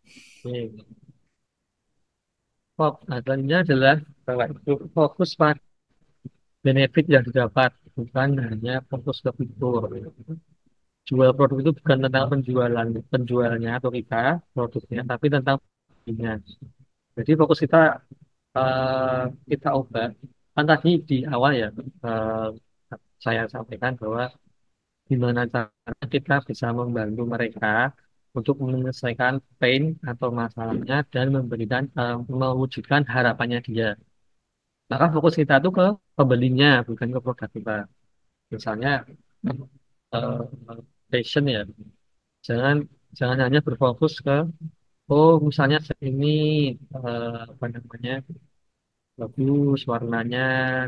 ini. Nah, selanjutnya adalah bahwa itu fokus pada benefit yang didapat, bukan hanya fokus ke fitur. Jual produk itu bukan tentang penjualnya atau kita produknya, tapi tentang belinya. Jadi fokus kita kita ubah. Kan tadi di awal ya, eh, saya sampaikan bahwa gimana caranya kita bisa membantu mereka untuk menyelesaikan pain atau masalahnya dan mewujudkan harapannya dia. Maka fokus kita tuh ke pembelinya, bukan ke produk kita. Misalnya eh, passion ya, jangan jangan hanya berfokus ke, oh misalnya ini apa namanya, bagus, warnanya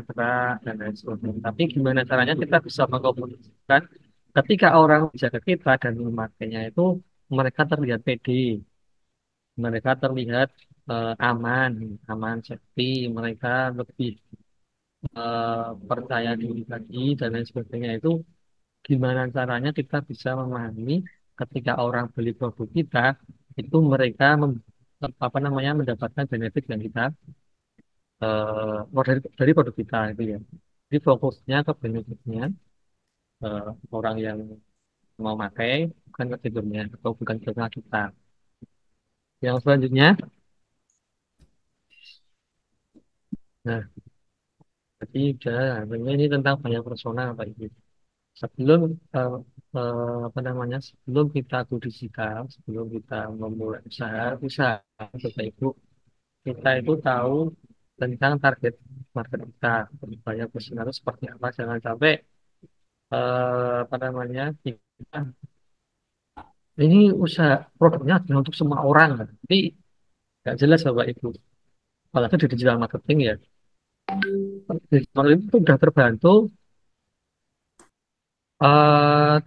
cerah dan lain sebagainya. Tapi gimana caranya kita bisa mengkomunikasikan ketika orang jaga kita dan memakainya itu mereka terlihat pede, mereka terlihat aman, aman, safety, mereka lebih percaya diri tadi dan lain sebagainya itu gimana caranya kita bisa memahami ketika orang beli produk kita itu mereka apa namanya mendapatkan benefit yang kita dari produk kita itu ya. Jadi fokusnya ke benefitnya eh, orang yang mau pakai bukan ke fiturnya atau bukan ke kita. Yang selanjutnya, nah, jadi udah ini tentang banyak persona Pak Ibu. Sebelum eh, apa namanya sebelum kita go digital, sebelum kita memulai usaha Bapak Ibu, kita itu tahu tentang target market kita, banyak persona itu seperti apa. Jangan sampai apa namanya kita ini usaha produknya adalah untuk semua orang, kan. Tapi nggak jelas Bapak Ibu. Apalagi di digital marketing ya, digital itu sudah terbantu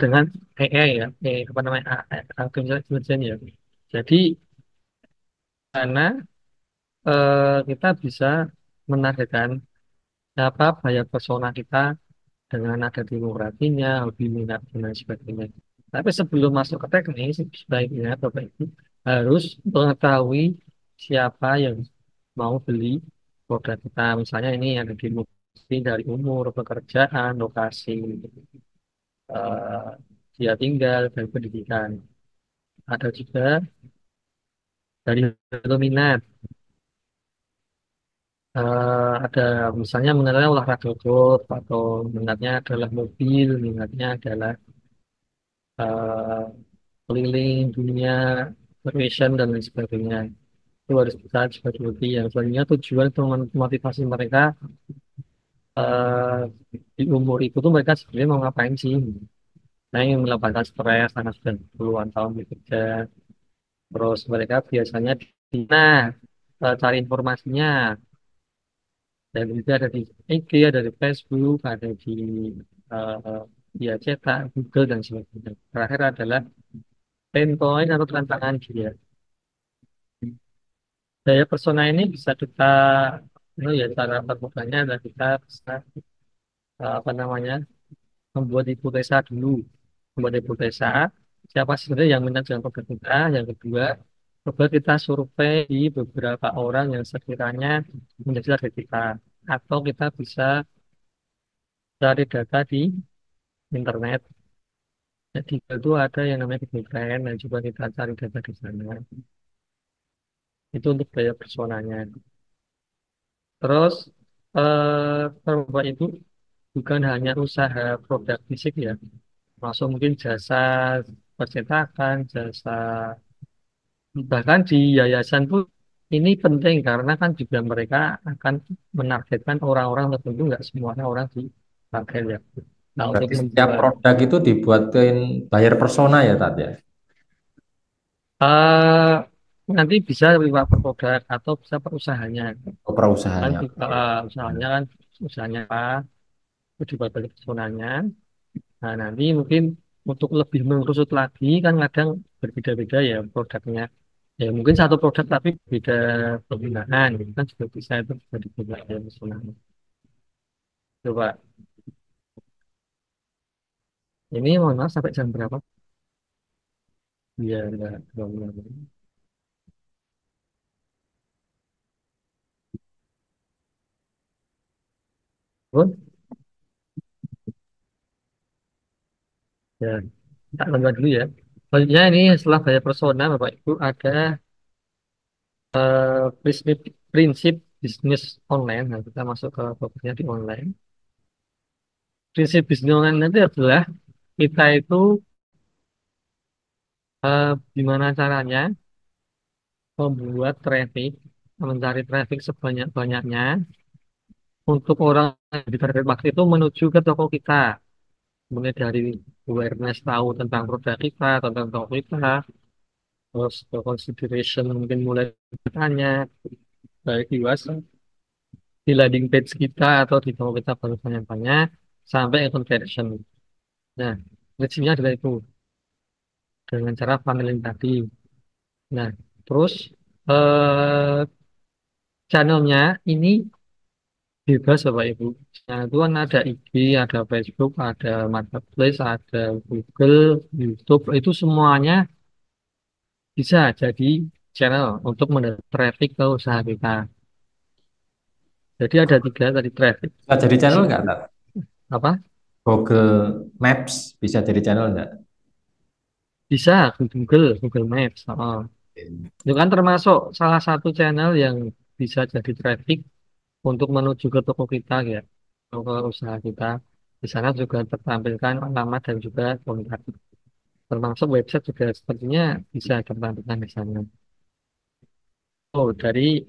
dengan AI ya, apa namanya, artificial intelligence ya. Jadi karena kita bisa menargetkan apa buyer persona kita dengan nada demografinya, hobi minat dan lain sebagainya. Tapi sebelum masuk ke teknis, sebaiknya Bapak Ibu harus mengetahui siapa yang mau beli produk kita. Misalnya ini ada demografi dari umur, pekerjaan, lokasi, eh, dia tinggal, dan pendidikan. Ada juga dari minat. Ada misalnya minatnya olahraga golf atau minatnya adalah mobil, minatnya adalah eh, keliling dunia, fashion dan lain sebagainya. Itu harus kita juga diteliti. Yang selanjutnya tujuan untuk memotivasi mereka eh, di umur itu tuh mereka sebenarnya mau ngapain sih? Nah, yang melepaskan stres karena sudah puluhan tahun bekerja. Terus mereka biasanya nah cari informasinya dan itu ada di IG, ada di Facebook, ada di eh, dia cetak, Google dan sebagainya. Terakhir adalah pain point atau tantangan dia. Daya persona ini bisa kita, ya cara termudahnya adalah kita bisa apa namanya membuat hipotesa dulu, membuat hipotesa siapa sih sebenarnya yang minat dengan produk kita. Yang kedua, coba kita survei di beberapa orang yang sekiranya menjadi target kita, atau kita bisa cari data di internet. Jadi itu ada yang namanya Google Trend dan coba kita cari data di sana. Itu untuk daya personanya. Terus Bapak Ibu bukan hanya usaha produk fisik ya, masuk mungkin jasa percetakan, jasa bahkan di yayasan pun ini penting karena kan juga mereka akan menargetkan orang-orang tertentu, nggak semuanya orang di bagian ya. Nah untuk Berarti setiap membuat produk itu dibuatkan buyer persona ya Tat ya. eh nanti bisa lewat per produk atau bisa per usahanya Oh, kan perusahaannya. usahanya kan usahanya apa itu dibuat balik personanya. Nah nanti mungkin untuk lebih mengerucut lagi kan kadang berbeda-beda ya produknya. Ya mungkin satu produk tapi beda penggunaan gitu kan juga bisa itu bisa dibuat ya misalnya. Coba ini mohon maaf sampai jam berapa? Iya enggak benar. Pun ya tak lanjut dulu ya. Selanjutnya ini setelah bayar persona Bapak Ibu ada prinsip prinsip bisnis online. Nah, kita masuk ke fokusnya di online. Prinsip bisnis online nanti adalah kita itu gimana caranya membuat traffic, mencari traffic sebanyak-banyaknya untuk orang yang di target market itu menuju ke toko kita. Mulai dari awareness tahu tentang produk kita, tentang toko kita, terus ke consideration mungkin mulai bertanya, baik di WhatsApp, di landing page kita atau di toko kita baru tanya-tanya, sampai ke conversion. Nah, prinsipnya adalah itu dengan cara funneling tadi. Nah, terus channelnya ini bebas Bapak Ibu. Nah, itu kan ada IG, ada Facebook, ada Marketplace, ada Google, YouTube, itu semuanya bisa jadi channel untuk mendapat traffic ke usaha kita. Jadi ada tiga tadi traffic. Bisa jadi channel Si- nggak, Tat? Apa? Google Maps bisa jadi channel nggak? Bisa Google Maps. Oh. Itu kan termasuk salah satu channel yang bisa jadi traffic untuk menuju ke toko kita ya, ke usaha kita. Di sana juga tertampilkan alamat dan juga kontak. Termasuk website juga sepertinya bisa tertampilkan di sana. Oh, dari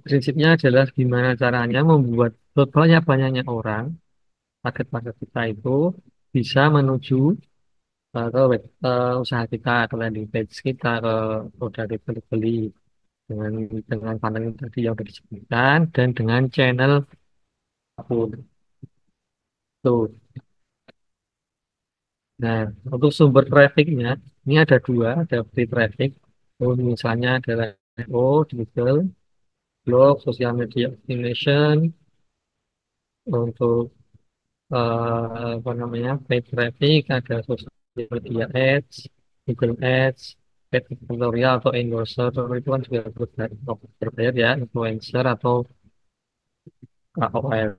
prinsipnya adalah gimana caranya membuat banyak-banyaknya orang, target-target kita itu bisa menuju ke usaha kita, ke landing page kita, ke produk kita beli dengan konten yang tadi yang sudah disebutkan dan dengan channel apapun. Tuh. Nah, untuk sumber trafficnya ini ada dua, ada free traffic. Oh, misalnya adalah SEO, digital, blog, social media optimization, untuk apa namanya paid traffic, ada social media ads, Google Ads, paid tutorial atau endorser itu kan juga berbayar ya, influencer atau KOL.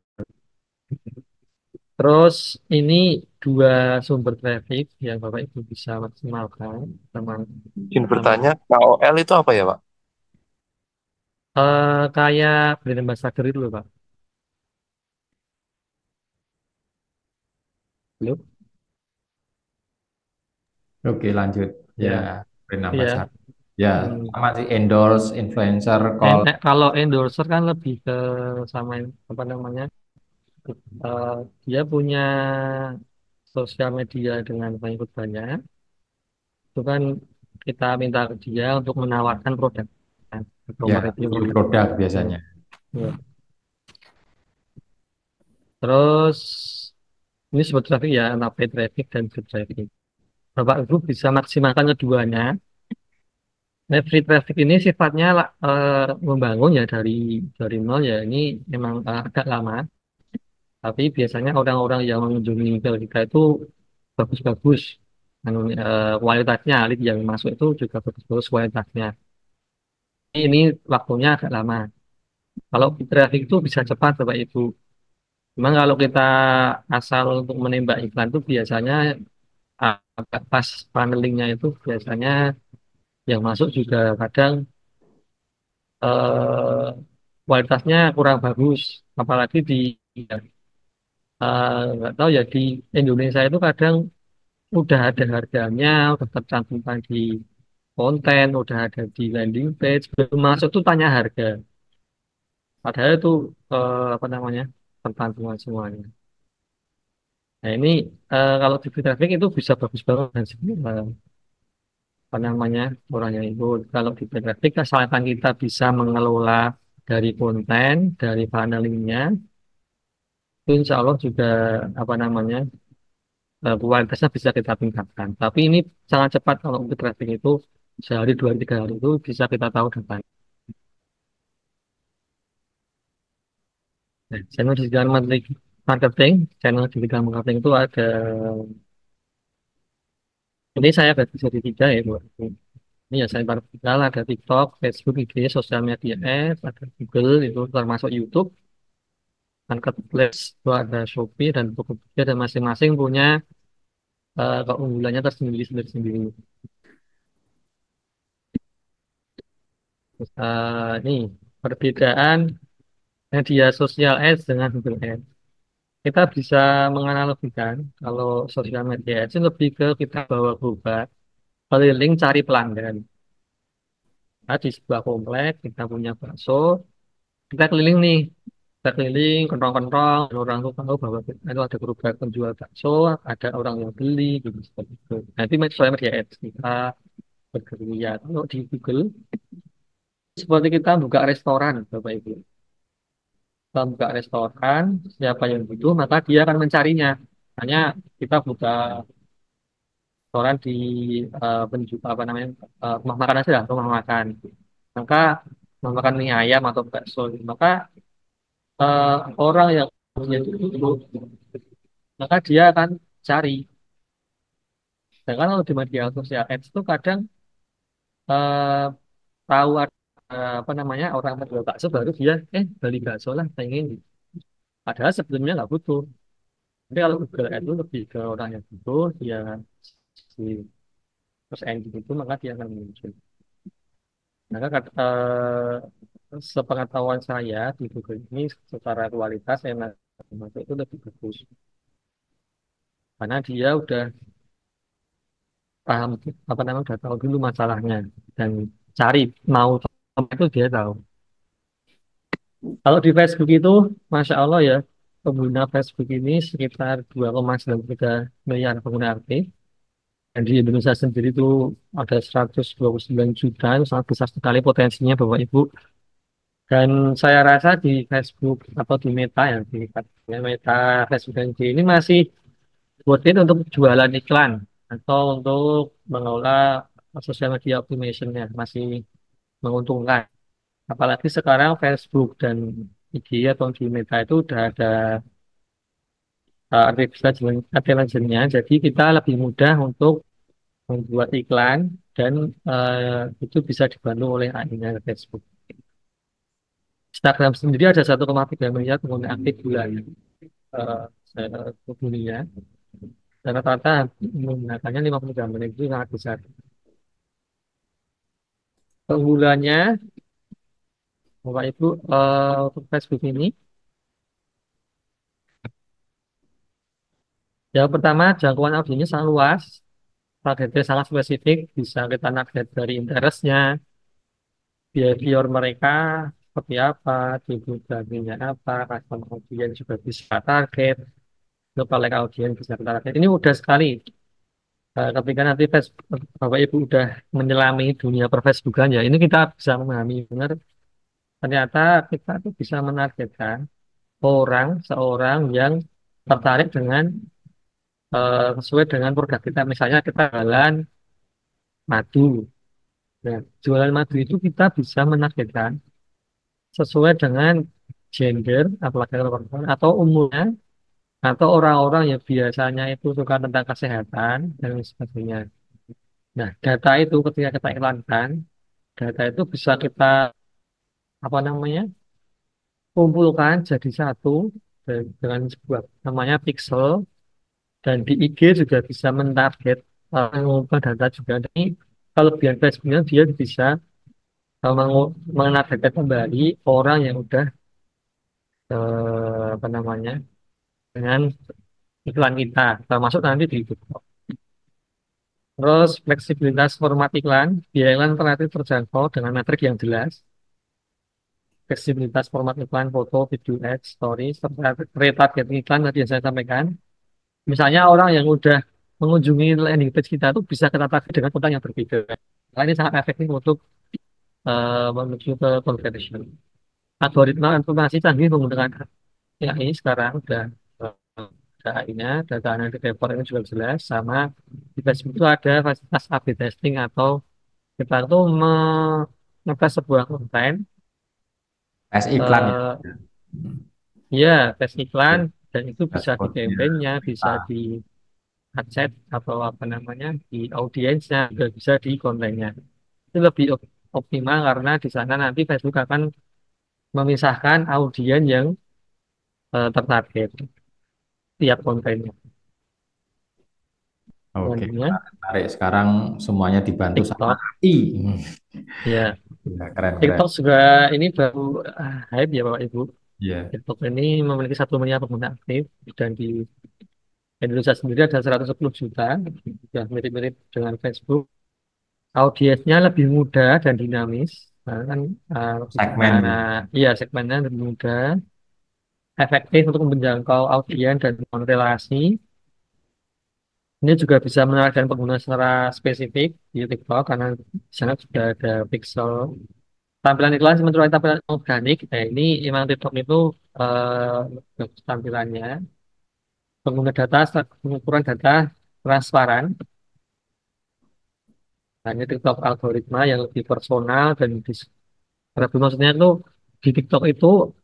Terus ini dua sumber traffic yang Bapak Ibu bisa maksimalkan teman Izin teman bertanya, KOL itu apa ya, Pak? kayak brand ambassador itu loh Pak. Belum? Oke, lanjut. Ya, Ya, brand iya. ambassador. Ya, Hmm. sama sih endorse, influencer, call. Kalau endorser kan lebih ke sama apa namanya? eh, Dia punya sosial media dengan pengikut banyak. Itu kan kita minta ke dia untuk menawarkan produk kan, atau Ya, mereview review produk. produk Hmm. biasanya. Ya. Terus ini seperti traffic ya, anak paid traffic dan good traffic. Bapak Ibu bisa maksimalkan keduanya. Nah, free traffic ini sifatnya membangun ya dari nol ya. Ini memang agak lama. Tapi biasanya orang-orang yang mengunjungi ke kita itu bagus-bagus. Kualitasnya, lead yang masuk itu juga bagus-bagus kualitasnya. Ini waktunya agak lama. Kalau traffic itu bisa cepat, Bapak Ibu. Memang kalau kita asal untuk menembak iklan itu biasanya agak pas panelingnya itu biasanya yang masuk juga kadang eh, kualitasnya kurang bagus. Apalagi nggak tahu ya di Indonesia itu kadang udah ada harganya, udah tercantumkan di konten, udah ada di landing page, belum masuk tuh tanya harga. Padahal itu apa namanya tercantuman semuanya. Nah ini kalau di free traffic itu bisa bagus banget dan sebenarnya apa namanya orangnya itu kalau di free traffic asalkan kita bisa mengelola dari konten, dari funnelingnya, itu insya Allah juga apa namanya kualitasnya bisa kita tingkatkan. Tapi ini sangat cepat kalau untuk traffic itu sehari, dua, tiga hari itu bisa kita tahu depan. Nah, channel digital marketing, channel digital marketing itu ada, ini saya bagi jadi tiga ya, Bu. Ini ya saya vertikal, ada TikTok, Facebook, IG, sosial media ads, ada Google, itu termasuk YouTube, Marketplace, itu ada Shopee dan Tokopedia, dan masing-masing punya keunggulannya tersendiri-sendiri. Terus, ini perbedaan media sosial ads dengan Google Ads. Kita bisa menganalogikan kalau sosial media ads itu lebih ke kita bawa gerobak keliling cari pelanggan. Nah, di sebuah komplek kita punya bakso, kita keliling nih, kita keliling kentrong-kentrong, dan orang tuh tahu bahwa itu ada gerobak penjual bakso, ada orang yang beli, gitu seperti itu. Nanti sosial media ads kita bergerilya. Kalau di Google seperti kita buka restoran, Bapak Ibu. Kita buka restoran, siapa yang butuh maka dia akan mencarinya. Hanya kita buka restoran di apa namanya rumah makan aja lah, rumah makan. Maka rumah makan mie ayam atau bakso, maka orang yang punya itu, maka dia akan cari. Dan kalau di media sosial ads itu kadang eh, tahu ada apa namanya orang menjual bakso baru dia beli bakso lah pengen. Padahal sebelumnya nggak butuh. Tapi kalau Google Ads itu lebih ke orang yang butuh, dia si terus engine itu maka dia akan muncul. Maka sepengetahuan saya di Google ini secara kualitas enak masuk itu lebih bagus karena dia udah paham apa namanya udah tahu dulu masalahnya dan cari mau apa itu dia tahu. Kalau di Facebook itu, Masya Allah ya, pengguna Facebook ini sekitar 2,93 miliar pengguna aktif. Dan di Indonesia sendiri itu ada 129 juta, itu sangat besar sekali potensinya Bapak Ibu. Dan saya rasa di Facebook atau di Meta ya, di Meta Facebook dan IG ini masih worth it untuk jualan iklan atau untuk mengelola social media optimization-nya, masih menguntungkan. Apalagi sekarang Facebook dan IG atau di Meta itu udah ada artificial intelligence-nya, jadi kita lebih mudah untuk membuat iklan dan itu bisa dibantu oleh AI-nya Facebook. Instagram sendiri ada 1,3 miliar pengguna aktif bulan dunia. Dan rata-rata menggunakannya 53 menit itu sangat besar. Keunggulannya, Bapak Ibu, untuk Facebook ini, yang pertama jangkauan audiensnya sangat luas, targetnya sangat spesifik, bisa kita target dari interestnya, behavior mereka seperti apa, demografinya apa, customer audience juga bisa target, lookalike audience bisa kita target. Ini mudah sekali. Ketika nanti Bapak Ibu udah menyelami dunia perfacebookan ya, ini kita bisa memahami benar. Ternyata kita tuh bisa menargetkan seorang yang tertarik dengan sesuai dengan produk kita. Misalnya kita jualan madu. Nah, jualan madu itu kita bisa menargetkan sesuai dengan gender, apalagi kalau perempuan, atau umurnya, atau orang-orang yang biasanya itu suka tentang kesehatan dan lain sebagainya. Nah, data itu ketika kita iklankan, data itu bisa kita apa namanya kumpulkan jadi satu dengan sebuah namanya pixel dan di IG juga bisa mentarget mengumpulkan data juga. Jadi kalau biar Facebooknya dia bisa menargetkan kembali orang yang udah apa namanya dengan iklan kita termasuk nanti di TikTok. Terus fleksibilitas format iklan, biaya iklan relatif terjangkau dengan metrik yang jelas. Fleksibilitas format iklan, foto, video, ads, story, serta retargeting iklan tadi yang saya sampaikan. Misalnya orang yang udah mengunjungi landing page kita itu bisa kita target dengan konten yang berbeda. Nah, ini sangat efektif untuk menuju ke conversion. Algoritma informasi canggih menggunakan AI sekarang udah ada AI-nya, data analytic report ini juga jelas, sama di Facebook itu ada fasilitas A/B testing atau kita tuh ngetes sebuah konten, tes iklan ya. eh, ya tes iklan Ya, dan itu bisa di dashboardnya. campaign-nya, bisa Ah, di adset atau apa namanya di audiensnya, juga bisa di kontennya. Itu lebih optimal karena di sana nanti Facebook akan memisahkan audiens yang tertarget tiap kontennya. oke, Selanjutnya menarik. Sekarang semuanya dibantu sama TikTok, AI. ya Ya, keren, keren. TikTok juga ini baru hype ya Bapak Ibu. Iya. TikTok ini memiliki 1 miliar pengguna aktif dan di Indonesia sendiri ada 110 juta, sudah mirip-mirip dengan Facebook. Audiensnya lebih muda dan dinamis, nah, kan lebih ke Segmen arah, gitu. iya segmennya lebih muda, efektif untuk menjangkau audiens dan membangun relasi. Ini juga bisa menargetkan pengguna secara spesifik di TikTok karena di sana sudah ada pixel. Tampilan iklan sementara tampilan organik. Nah, ini emang TikTok itu bagus tampilannya. Pengguna data, pengukuran data transparan. Nah, ini TikTok algoritma yang lebih personal dan maksudnya itu di TikTok itu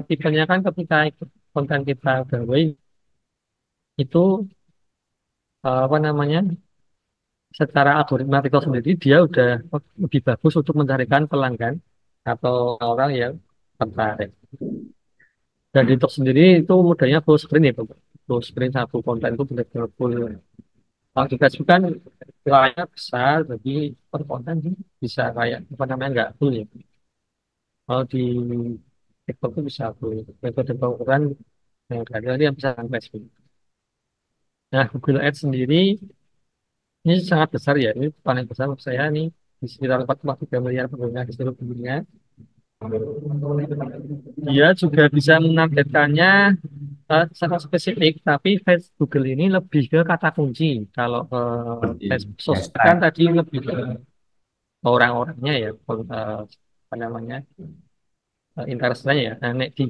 tipenya kan ketika konten kita gawe itu apa namanya secara algoritma TikTok sendiri dia udah lebih bagus untuk mencarikan pelanggan atau orang yang tertarik. Dan di TikTok sendiri itu modelnya full screen ya, Pak. Full screen satu konten itu benar-benar full. Kalau di Facebook kan layar besar, jadi per konten bisa kayak apa namanya nggak full ya. Kalau di TikTok itu bisa full. Metode pengukuran yang dari yang bisa sampai Facebook. Nah, Google Ads sendiri ini sangat besar ya. Ini paling besar menurut saya nih di sekitar 4,3 miliar pengguna di seluruh dunia. Dia juga bisa menargetkannya sangat spesifik, tapi Google ini lebih ke kata kunci. Kalau Seperti Facebook sosmed hashtag. kan tadi lebih ke orang-orangnya ya, apa namanya, interestnya ya. Nah, nek di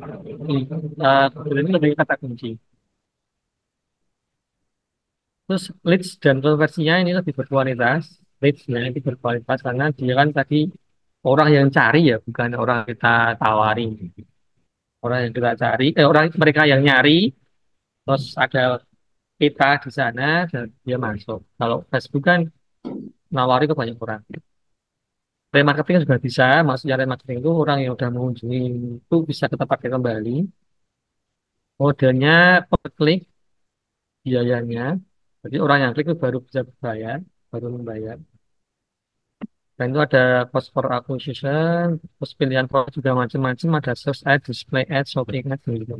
Google ini lebih ke kata kunci. Terus leads dan konversinya ini lebih berkualitas. Leadsnya ini berkualitas karena dia kan tadi orang yang cari ya, bukan orang kita tawari. Orang yang kita cari, orang mereka yang nyari, terus ada kita di sana dan dia masuk. Kalau Facebook kan nawari ke banyak orang. Remarketing juga bisa, maksudnya remarketing itu orang yang udah mengunjungi itu bisa kita pakai kembali. Modelnya per klik biayanya, jadi orang yang klik itu baru bisa bayar, baru membayar. Dan itu ada cost per acquisition, terus pilihan produk juga macam-macam, ada search ad, display ad, shopping ad, dan gitu.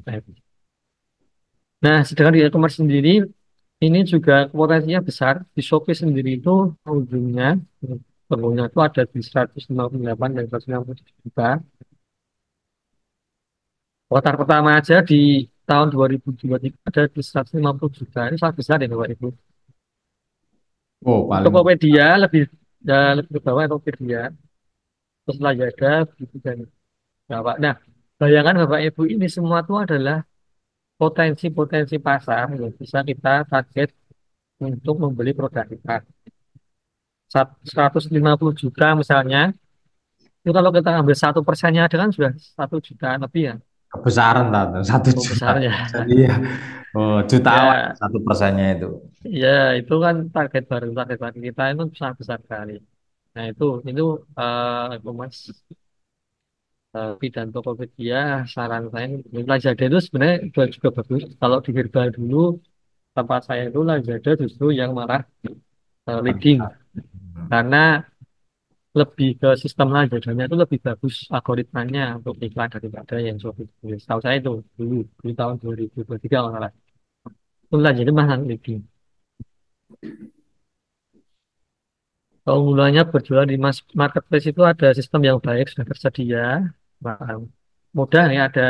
Nah, sedangkan di e-commerce sendiri, ini juga potensinya besar. Di Shopee sendiri itu ujungnya, pengguna itu ada di 158 dan 167 juta. Kuartal pertama aja di tahun 2023 ada di 150 juta. Ini sangat besar ya Bapak Ibu. Oh, paling Tokopedia lebih lebih ke bawah Tokopedia. Terus Lazada, gitu dan Bapak. Nah, bayangkan Bapak Ibu ini semua itu adalah potensi-potensi pasar yang bisa kita target untuk membeli produk kita. 150 juta misalnya, itu kalau kita ambil 1%-nya ada kan sudah 1 jutaan lebih ya. kebesaran tante, 1 juta. Besarnya. Jadi ya, oh, jutawan Ya, 1%-nya itu. ya itu kan target baru kita itu sangat besar sekali. Nah itu Mas dan Tokopedia saran saya Lazada itu sebenarnya juga bagus. Kalau di Herbal dulu tempat saya itu Lazada justru yang malah leading karena lebih ke sistem Lazadanya itu lebih bagus algoritmanya untuk iklan daripada yang Shopee. Tahu saya itu dulu di tahun 2023 kalau nggak salah. Itu Lazada malah leading. Keunggulannya berjualan di marketplace itu ada sistem yang baik sudah tersedia, bahkan mudah ya ada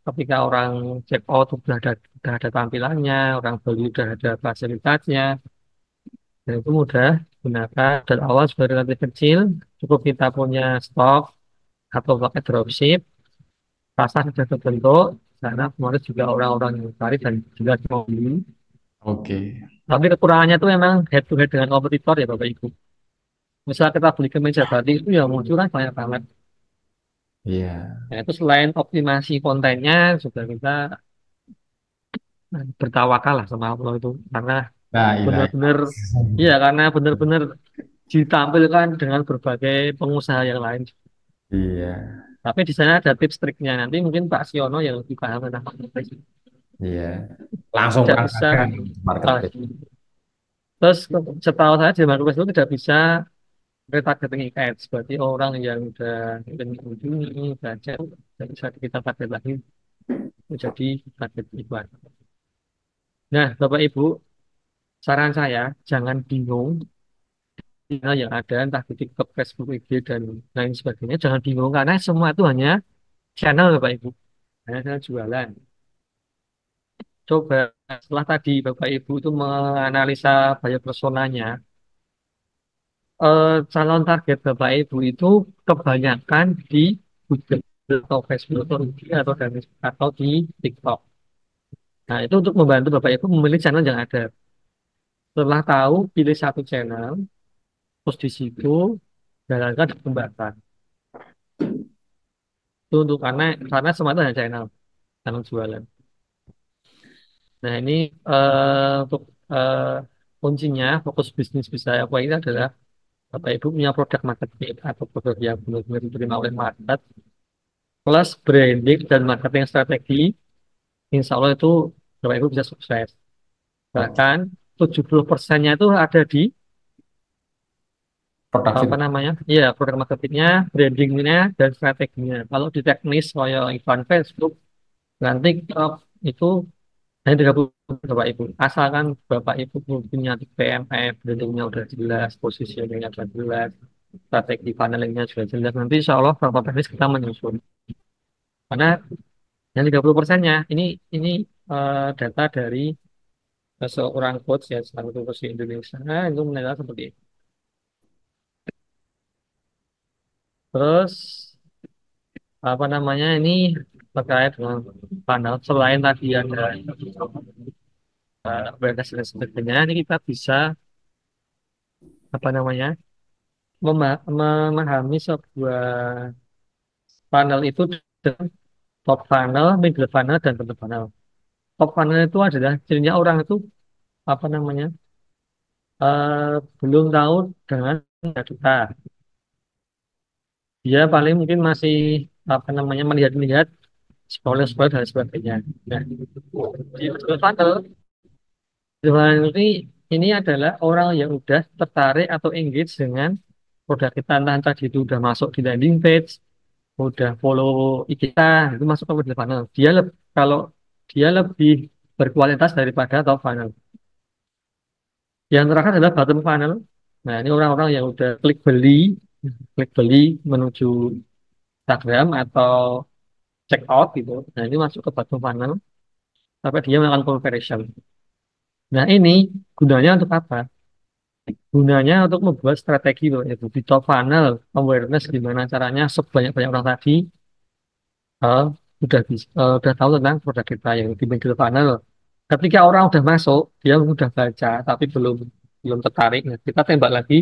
ketika orang check out sudah ada tampilannya, orang beli sudah ada fasilitasnya, dan itu mudah gunakan dan awal sudah relatif kecil, cukup kita punya stok atau pakai dropship, pasar sudah terbentuk, karena kemarin juga orang-orang yang cari dan juga mau beli. Oke. Tapi kekurangannya itu memang head to head dengan kompetitor ya Bapak Ibu. Misal kita beli kemeja batik itu ya muncul kan banyak banget. Iya. Nah, itu selain optimasi kontennya, juga kita bertawakal lah sama Allah itu. Karena Nah, ilahi. benar-benar, iya karena benar-benar ditampilkan dengan berbagai pengusaha yang lain. Iya. Tapi di sana ada tips triknya. Nanti mungkin Pak Siono yang lebih paham tentang marketplace. Iya. Langsung Tidak bisa, berangkat ah, marketplace. terus setahu saya di marketplace itu tidak bisa retargeting ads. Berarti orang yang udah mengunjungi, baca, tidak bisa kita target lagi menjadi target iklan. Nah, Bapak Ibu, saran saya, jangan bingung dengan yang ada, entah di TikTok, Facebook, IG, dan lain sebagainya. Jangan bingung, karena semua itu hanya channel, Bapak Ibu. Hanya channel jualan. Coba setelah tadi Bapak Ibu itu menganalisa buyer personanya, calon target Bapak Ibu itu kebanyakan di Google atau Facebook atau IG atau di TikTok. Nah, itu untuk membantu Bapak Ibu memilih channel yang ada. Setelah tahu, pilih satu channel, terus di situ jalankan kembangkan. Itu untuk karena semua itu hanya channel jualan. Nah, ini untuk eh, kuncinya fokus bisnis bisa apa ini adalah Bapak Ibu punya produk market fit atau produk yang benar-benar diterima oleh market plus branding dan marketing strategi, insya Allah itu Bapak Ibu bisa sukses. Oke. Bahkan 70%-nya itu ada di Produk fit. apa namanya? Iya, produk marketingnya, brandingnya, dan strateginya. Kalau di teknis kayak iklan Facebook dan TikTok itu hanya 30 Bapak Ibu. Asalkan Bapak Ibu punya PMF, brandingnya udah jelas, positioningnya udah jelas, strategi funnelingnya sudah jelas. Nanti insya Allah beberapa teknis kita menyusun. Karena yang 30%-nya ini data dari seorang coach ya, salah satu coach di Indonesia. Nah, itu menilai seperti itu. Terus apa namanya ini terkait dengan panel selain tadi ada awareness dan sebagainya, ini kita bisa apa namanya memahami sebuah panel itu dengan top funnel, middle funnel, dan bottom funnel. Top funnel itu adalah cirinya orang itu apa namanya belum tahu dengan kita. Dia paling mungkin masih apa namanya melihat-lihat spoiler-spoiler dan sebagainya. Nah, di middle funnel ini adalah orang yang udah tertarik atau engage dengan produk kita, entah tadi itu udah masuk di landing page, udah follow IG kita, itu masuk ke middle funnel. Kalau dia lebih berkualitas daripada top funnel. Yang terakhir adalah bottom funnel. Nah, ini orang-orang yang udah klik beli menuju Instagram atau check out gitu. Nah, ini masuk ke bottom funnel, tapi dia melakukan conversion. Nah, ini gunanya untuk apa? Gunanya untuk membuat strategi loh, yaitu di top funnel awareness gimana caranya sebanyak-banyak orang tadi eh, udah tahu tentang produk kita yang di middle funnel. Ketika orang udah masuk, dia udah baca tapi belum belum tertarik. Nah, kita tembak lagi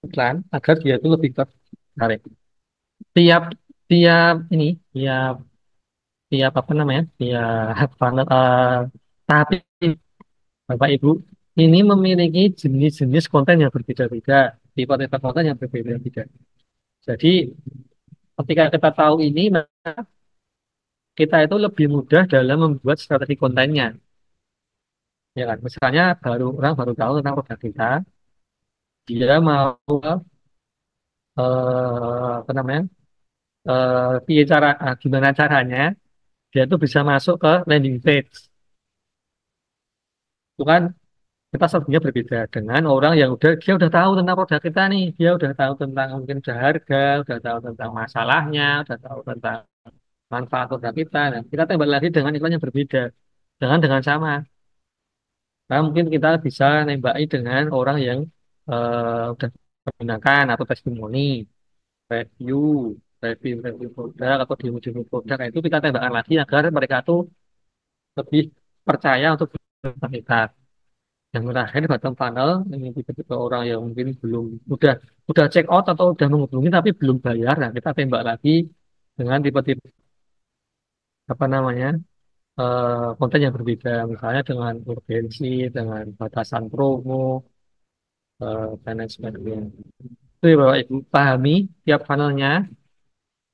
iklan agar dia itu lebih tertarik. Tiap tiap ini tiap tiap apa namanya? Tiap funnel tapi Bapak Ibu ini memiliki jenis-jenis konten yang berbeda-beda, tipe-tipe konten yang berbeda-beda. Jadi ketika kita tahu ini, maka kita itu lebih mudah dalam membuat strategi kontennya. Ya kan? Misalnya orang baru tahu tentang produk kita, dia mau apa namanya? Gimana caranya dia tuh bisa masuk ke landing page. Itu kan kita sebenarnya berbeda dengan orang yang dia udah tahu tentang produk kita nih, dia udah tahu tentang mungkin udah harga, udah tahu tentang masalahnya, udah tahu tentang manfaat produk kita. Nah, kita tembak lagi dengan iklan yang berbeda, dengan sama. Nah, mungkin kita bisa nembaki dengan orang yang udah menggunakan atau testimoni, review, review produk atau demo-demo produk. Nah, itu kita tembakan lagi agar mereka tuh lebih percaya untuk produk kita. Yang terakhir bottom funnel ini tipe-tipe orang yang mungkin belum udah check out atau udah menghubungi tapi belum bayar. Nah, kita tembak lagi dengan tipe-tipe apa namanya konten yang berbeda, misalnya dengan urgensi, dengan batasan promo, dan lain sebagainya. Itu ya Bapak Ibu, pahami tiap funnelnya,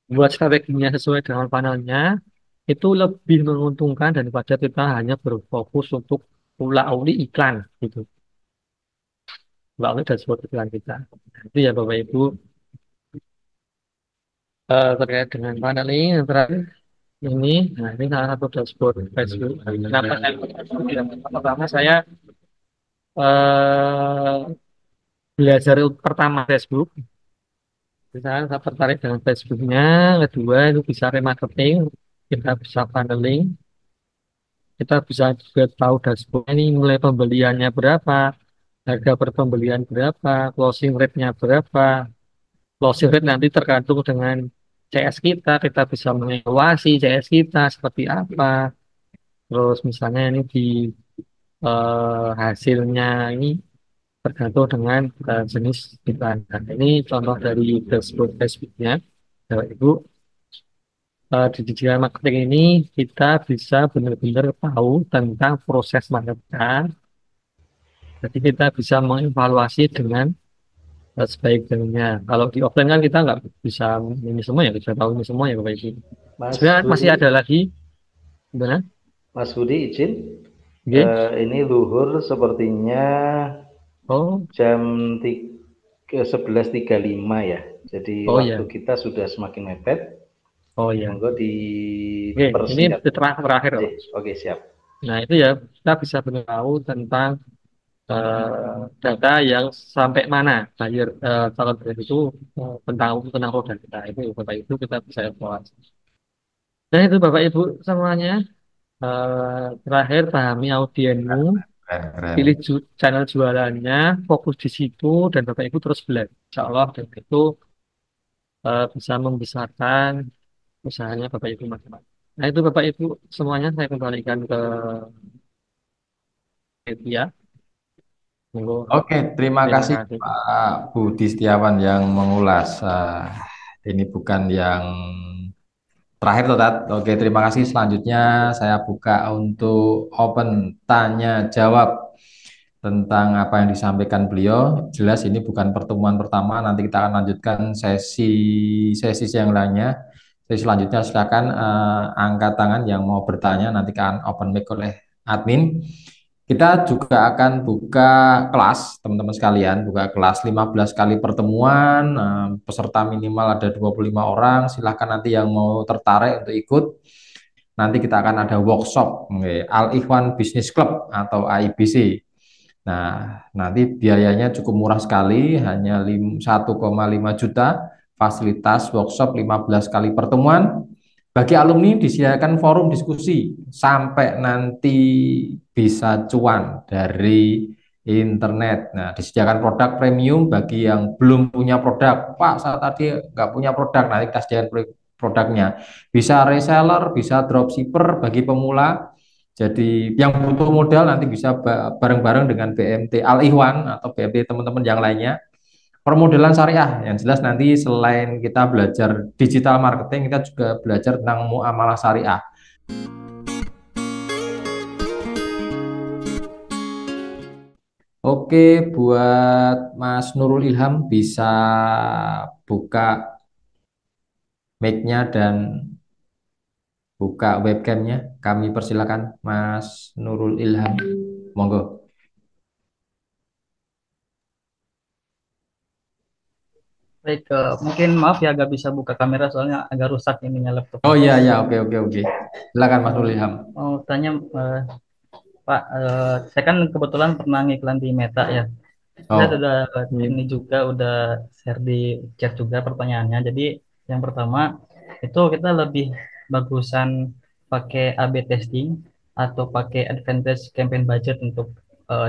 buat strateginya sesuai dengan funnelnya, itu lebih menguntungkan daripada kita hanya berfokus untuk ula-uli iklan gitu. Ula-uli dashboard iklan kita. Itu ya Bapak Ibu, terkait dengan funnel ini, yang terakhir ini, nah ini salah satu dashboard Facebook. Kenapa saya pertama saya eh, belajar pertama Facebook. Misalnya saya tertarik dengan Facebooknya, kedua itu bisa remarketing, kita bisa funneling, kita bisa juga tahu dashboard ini mulai pembeliannya berapa, harga per pembelian berapa, closing rate-nya berapa. Closing rate nanti tergantung dengan CS kita bisa mengevaluasi CS kita seperti apa. Terus misalnya ini di hasilnya ini tergantung dengan jenis iklan. Nah, ini contoh dari dashboard Facebooknya, Bapak Ibu. di digital marketing ini kita bisa benar-benar tahu tentang proses mereka. Jadi kita bisa mengevaluasi dengan sebaik-baiknya. Kalau di offline kan kita nggak bisa ini semua ya, bisa tahu ini semua ya Bapak Ibu. Mas Sebenarnya masih ada Budi, lagi, benar? Mas Budi izin, Oke. ini luhur sepertinya Oh, jam 11.35 ya. Jadi oh waktu ya, kita sudah semakin mepet. oh ya. Monggo Oke, ini dipersingkat. terakhir. Oke, Pak. oke siap. Nah itu ya kita bisa tahu tentang data yang sampai mana buyer kalau dari itu tentang produk kita itu Bapak Ibu kita bisa evaluasi. Dan itu Bapak Ibu semuanya terakhir pahami audienmu, Keren, pilih keren. channel jualannya, fokus di situ dan Bapak Ibu terus belajar. Insya Allah dan itu bisa membesarkan usahanya Bapak Ibu macam-macam. Nah itu Bapak Ibu semuanya saya kembalikan ke media. Monggo, Oke, terima terima kasih kasih. Pak Budi Setiawan yang mengulas. Ini bukan yang terakhir, toh, Tat. Oke, terima kasih. Selanjutnya saya buka untuk open tanya jawab tentang apa yang disampaikan beliau. Jelas ini bukan pertemuan pertama. Nanti kita akan lanjutkan sesi yang lainnya. Sesi selanjutnya silakan angkat tangan yang mau bertanya. Nanti akan open mic oleh admin. Kita juga akan buka kelas, teman-teman sekalian, buka kelas 15 kali pertemuan, peserta minimal ada 25 orang, silahkan nanti yang mau tertarik untuk ikut. Nanti kita akan ada workshop, Al Ikhwan Business Club atau AIBC. Nah, nanti biayanya cukup murah sekali, hanya 1,5 juta, fasilitas workshop 15 kali pertemuan. Bagi alumni disediakan forum diskusi sampai nanti bisa cuan dari internet. Nah, disediakan produk premium bagi yang belum punya produk. Pak, saya tadi nggak punya produk, nanti kita sediakan produknya. Bisa reseller, bisa dropshipper bagi pemula. Jadi yang butuh modal nanti bisa bareng-bareng dengan BMT Al Ikhwan atau BMT teman-teman yang lainnya. Permodalan syariah yang jelas nanti selain kita belajar digital marketing, kita juga belajar tentang muamalah syariah. Oke, buat Mas Nurul Ilham bisa buka mic-nya dan buka webcamnya. Kami persilakan Mas Nurul Ilham. Monggo. Baik, mungkin maaf ya agak bisa buka kamera soalnya agak rusak ininya laptopnya. Oh iya ya, oke oke oke. Silakan Mas Nurul Eh, Ilham. mau tanya Pak, saya kan kebetulan pernah ngiklan di Meta ya. Saya Oh, sudah ini Hmm. juga udah share di chat juga pertanyaannya. Jadi yang pertama itu kita lebih bagusan pakai A/B testing atau pakai advantage campaign budget untuk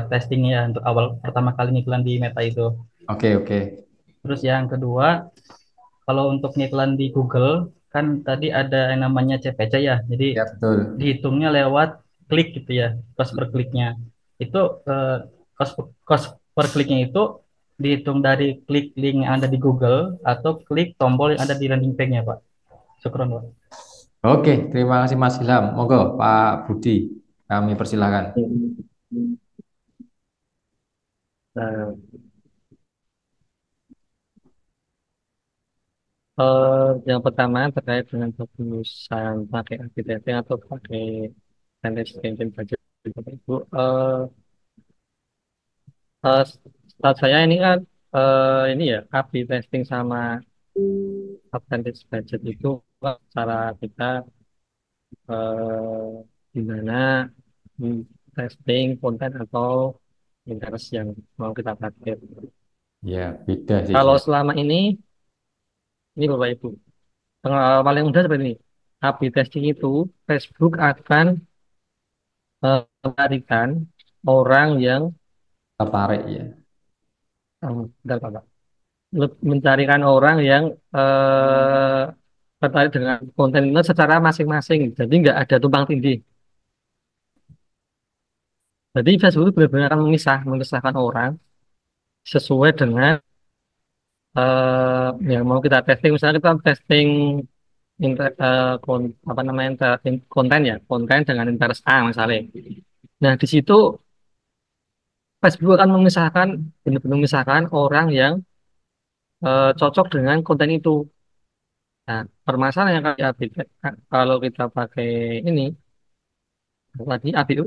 testingnya untuk awal pertama kali ngiklan di Meta itu. oke oke. Terus yang kedua, kalau untuk ngiklan di Google, kan tadi ada yang namanya CPC ya. Jadi Ya betul. dihitungnya lewat klik gitu ya, cost per kliknya. Itu cost per kliknya itu dihitung dari klik link yang ada di Google atau klik tombol yang ada di landing page-nya, Pak. Syukron, Pak. Oke, terima kasih Mas Ilham. Monggo Pak Budi, kami persilakan. Nah, yang pertama terkait dengan keputusan pakai arsitektur atau pakai standar campaign budget Bapak Ibu. Eh, Setahu saya ini kan ini ya A/B testing sama advantage budget itu cara kita eh, gimana hmm, testing konten atau interest yang mau kita target. Ya, beda sih Kalau saya. selama ini Bapak Ibu, paling mudah seperti ini. A/B testing itu Facebook akan mencarikan orang yang Tertarik ya. bentar, Pak. Mencarikan orang yang eh, tertarik dengan konten itu secara masing-masing. Jadi nggak ada tumpang tindih. Jadi Facebook itu benar-benar akan memisahkan orang sesuai dengan yang mau kita testing. Misalnya kita testing apa namanya konten ya, konten dengan interest A misalnya. Nah, di situ Facebook akan memisahkan benar-benar memisahkan orang yang cocok dengan konten itu. Nah, permasalahan yang kalau kita pakai ini tadi ABU,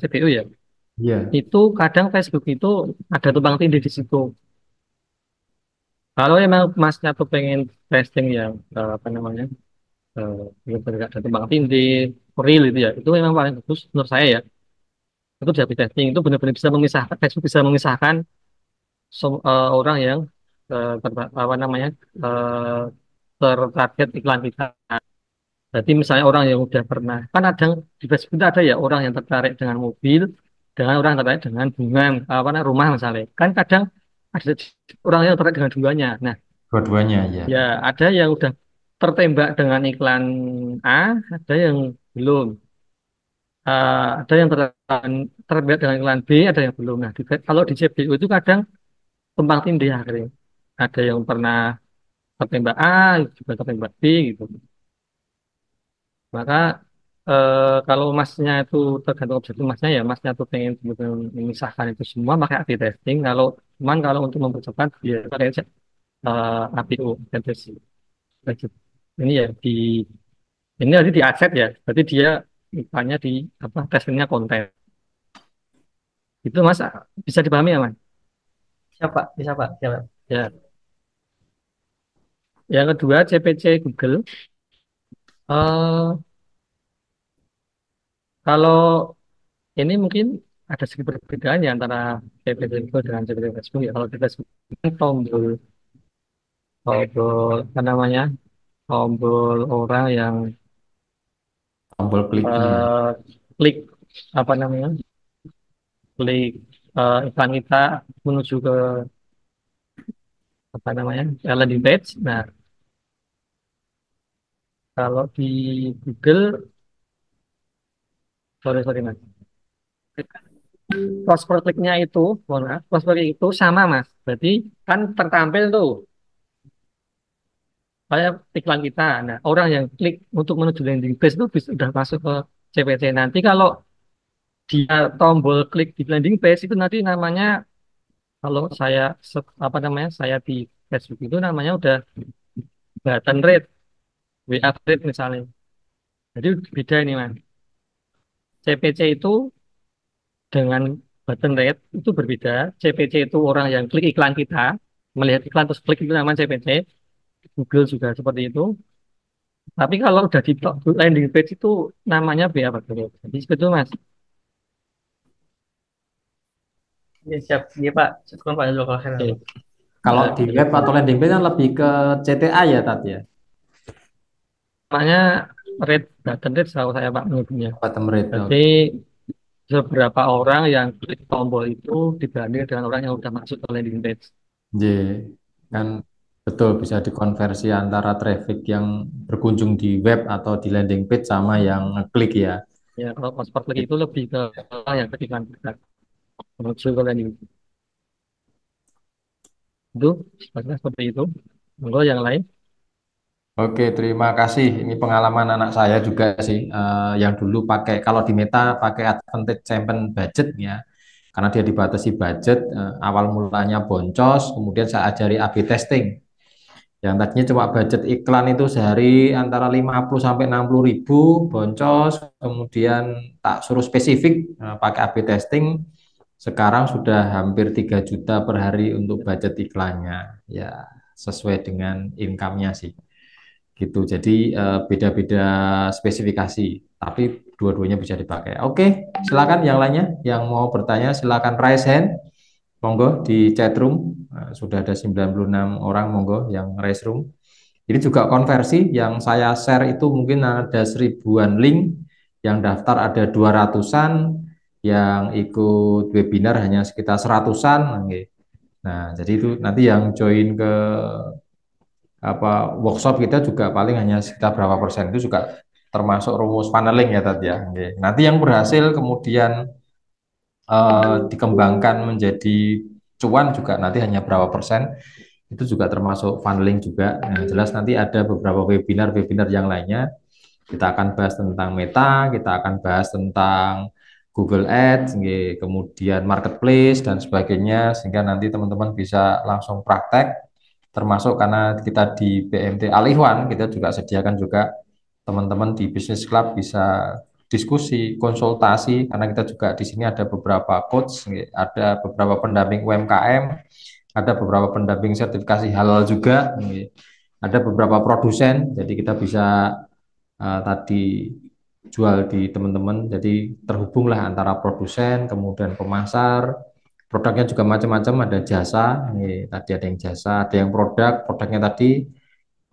CBU ya, Iya. itu kadang Facebook itu ada tumpang tindih di situ. Kalau emang masnya tuh pengen testing yang apa namanya, benar-benar ada tumpang tindih, real itu ya, itu memang paling bagus menurut saya ya. Itu bisa di testing, itu benar-benar bisa memisahkan, Facebook bisa memisahkan orang yang apa namanya, eh, tertarget iklan kita. Jadi misalnya orang yang udah pernah, kan ada di Facebook itu ada ya orang yang tertarik dengan mobil, dengan orang yang tertarik dengan bunga, apa namanya, rumah misalnya. Kan kadang ada orang yang tertarik dengan duanya. Nah, Dua-duanya ya. ya ada yang udah tertembak dengan iklan A, ada yang belum. Ada yang tertembak dengan iklan B, ada yang belum. Nah, kalau di CBU itu kadang tumpang tindih akhirnya. Ada yang pernah tertembak A, juga tertembak B gitu. Maka kalau masnya itu tergantung objektif masnya ya, masnya tuh pengen benar-benar memisahkan itu semua pakai A/B testing. Kalau untuk mempercepat ya pakai APO test. Ini ya ini nanti di aset ya, berarti dia misalnya di apa testingnya konten. Itu mas bisa dipahami ya mas? Siapa? Bisa Pak? Siapa? Ya. Yang kedua CPC Google. eh Kalau ini mungkin ada sedikit perbedaan ya antara CPC Google dengan CPC Facebook ya. Kalau di Facebook kan tombol apa namanya, tombol orang yang Tombol kliknya. eh, klik apa namanya, klik iklan kita menuju ke apa namanya, landing page. Nah, kalau di Google, sorry mas, cost per kliknya itu, mohon maaf, cost per klik itu sama mas. Berarti kan tertampil tuh kayak iklan kita. Nah, orang yang klik untuk menuju landing page itu sudah masuk ke CPC. Nanti kalau dia tombol klik di landing page itu nanti namanya, kalau saya apa namanya, saya di Facebook itu namanya udah button rate, WA rate misalnya. Jadi beda ini mas. CPC itu dengan button rate itu berbeda. CPC itu orang yang klik iklan kita, melihat iklan terus klik itu namanya CPC. Google juga seperti itu. Tapi kalau udah di landing page itu namanya BA button rate. Jadi seperti itu mas. Iya siap. Iya Pak. Syukur Pak dulu kalau saya. Oke. Kalau Nah, di web atau landing page kan lebih ke CTA ya Tat ya. namanya rate button rate setahu saya Pak menyebutnya. Bottom rate. Berarti Oke. seberapa orang yang klik tombol itu dibanding dengan orang yang udah masuk ke landing page. J. Kan betul bisa dikonversi antara traffic yang berkunjung di web atau di landing page sama yang ngeklik ya. Ya, kalau cost per klik itu lebih ke orang yang klik iklan kita menuju ke landing page. Itu seperti itu. Monggo yang lain. Oke, terima kasih. Ini pengalaman anak saya juga sih, yang dulu pakai kalau di Meta pakai Advantage Campaign Budget ya, karena dia dibatasi budget. Awal mulanya boncos, kemudian saya ajari A/B testing. Yang tadinya cuma budget iklan itu sehari antara 50 sampai 60 ribu, boncos, kemudian tak suruh spesifik pakai A/B testing. Sekarang sudah hampir 3 juta per hari untuk budget iklannya, ya sesuai dengan income-nya sih gitu. Jadi beda-beda spesifikasi, tapi dua-duanya bisa dipakai. Oke, silakan yang lainnya yang mau bertanya silakan raise hand. Monggo di chat room. Sudah ada 96 orang, monggo yang raise room. Ini juga konversi yang saya share itu mungkin ada 1000-an link, yang daftar ada 200-an, yang ikut webinar hanya sekitar 100-an. Nah, jadi itu nanti yang join ke workshop kita juga paling hanya sekitar berapa persen, itu juga termasuk rumus funneling ya tadi ya. Oke. Nanti yang berhasil kemudian dikembangkan menjadi cuan juga nanti hanya berapa persen itu juga termasuk funneling juga. Nah, jelas nanti ada beberapa webinar-webinar yang lainnya. Kita akan bahas tentang Meta, kita akan bahas tentang Google Ads, kemudian marketplace dan sebagainya, sehingga nanti teman-teman bisa langsung praktek. Termasuk karena kita di BMT Al Ikhwan, kita juga sediakan juga teman-teman di Business Club bisa diskusi, konsultasi, karena kita juga di sini ada beberapa coach, ada beberapa pendamping UMKM, ada beberapa pendamping sertifikasi halal juga, ada beberapa produsen, jadi kita bisa tadi jual di teman-teman, jadi terhubunglah antara produsen, kemudian pemasar, produknya juga macam-macam, ada jasa, tadi ada yang jasa, ada yang produknya tadi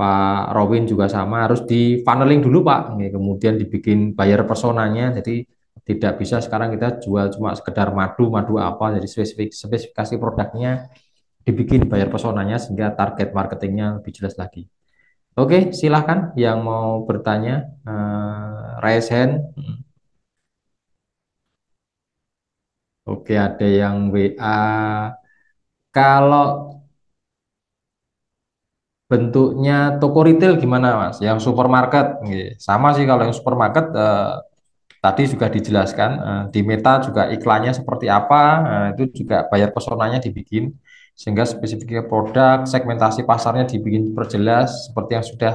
Pak Rowin juga sama, harus di funneling dulu Pak, kemudian dibikin buyer personanya, jadi tidak bisa sekarang kita jual cuma sekedar madu apa, jadi spesifikasi produknya dibikin buyer personanya sehingga target marketingnya lebih jelas lagi. Oke, silahkan yang mau bertanya, raise hand. Oke, ada yang WA. Kalau bentuknya toko retail gimana Mas? Yang supermarket, sama sih kalau yang supermarket tadi juga dijelaskan di Meta juga iklannya seperti apa, itu juga bayar personanya dibikin sehingga spesifikasi produk, segmentasi pasarnya dibikin perjelas seperti yang sudah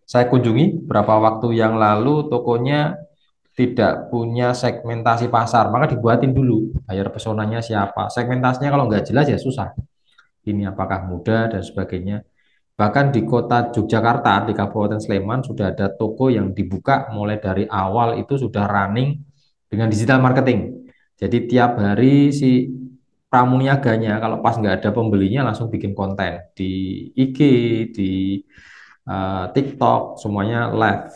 saya kunjungi beberapa waktu yang lalu, tokonya tidak punya segmentasi pasar, maka dibuatin dulu bayar personanya siapa. Segmentasinya kalau nggak jelas ya susah. Ini apakah muda dan sebagainya. Bahkan di kota Yogyakarta, di Kabupaten Sleman sudah ada toko yang dibuka mulai dari awal itu sudah running dengan digital marketing. Jadi tiap hari si pramuniaganya kalau pas nggak ada pembelinya langsung bikin konten di IG, di TikTok, semuanya live.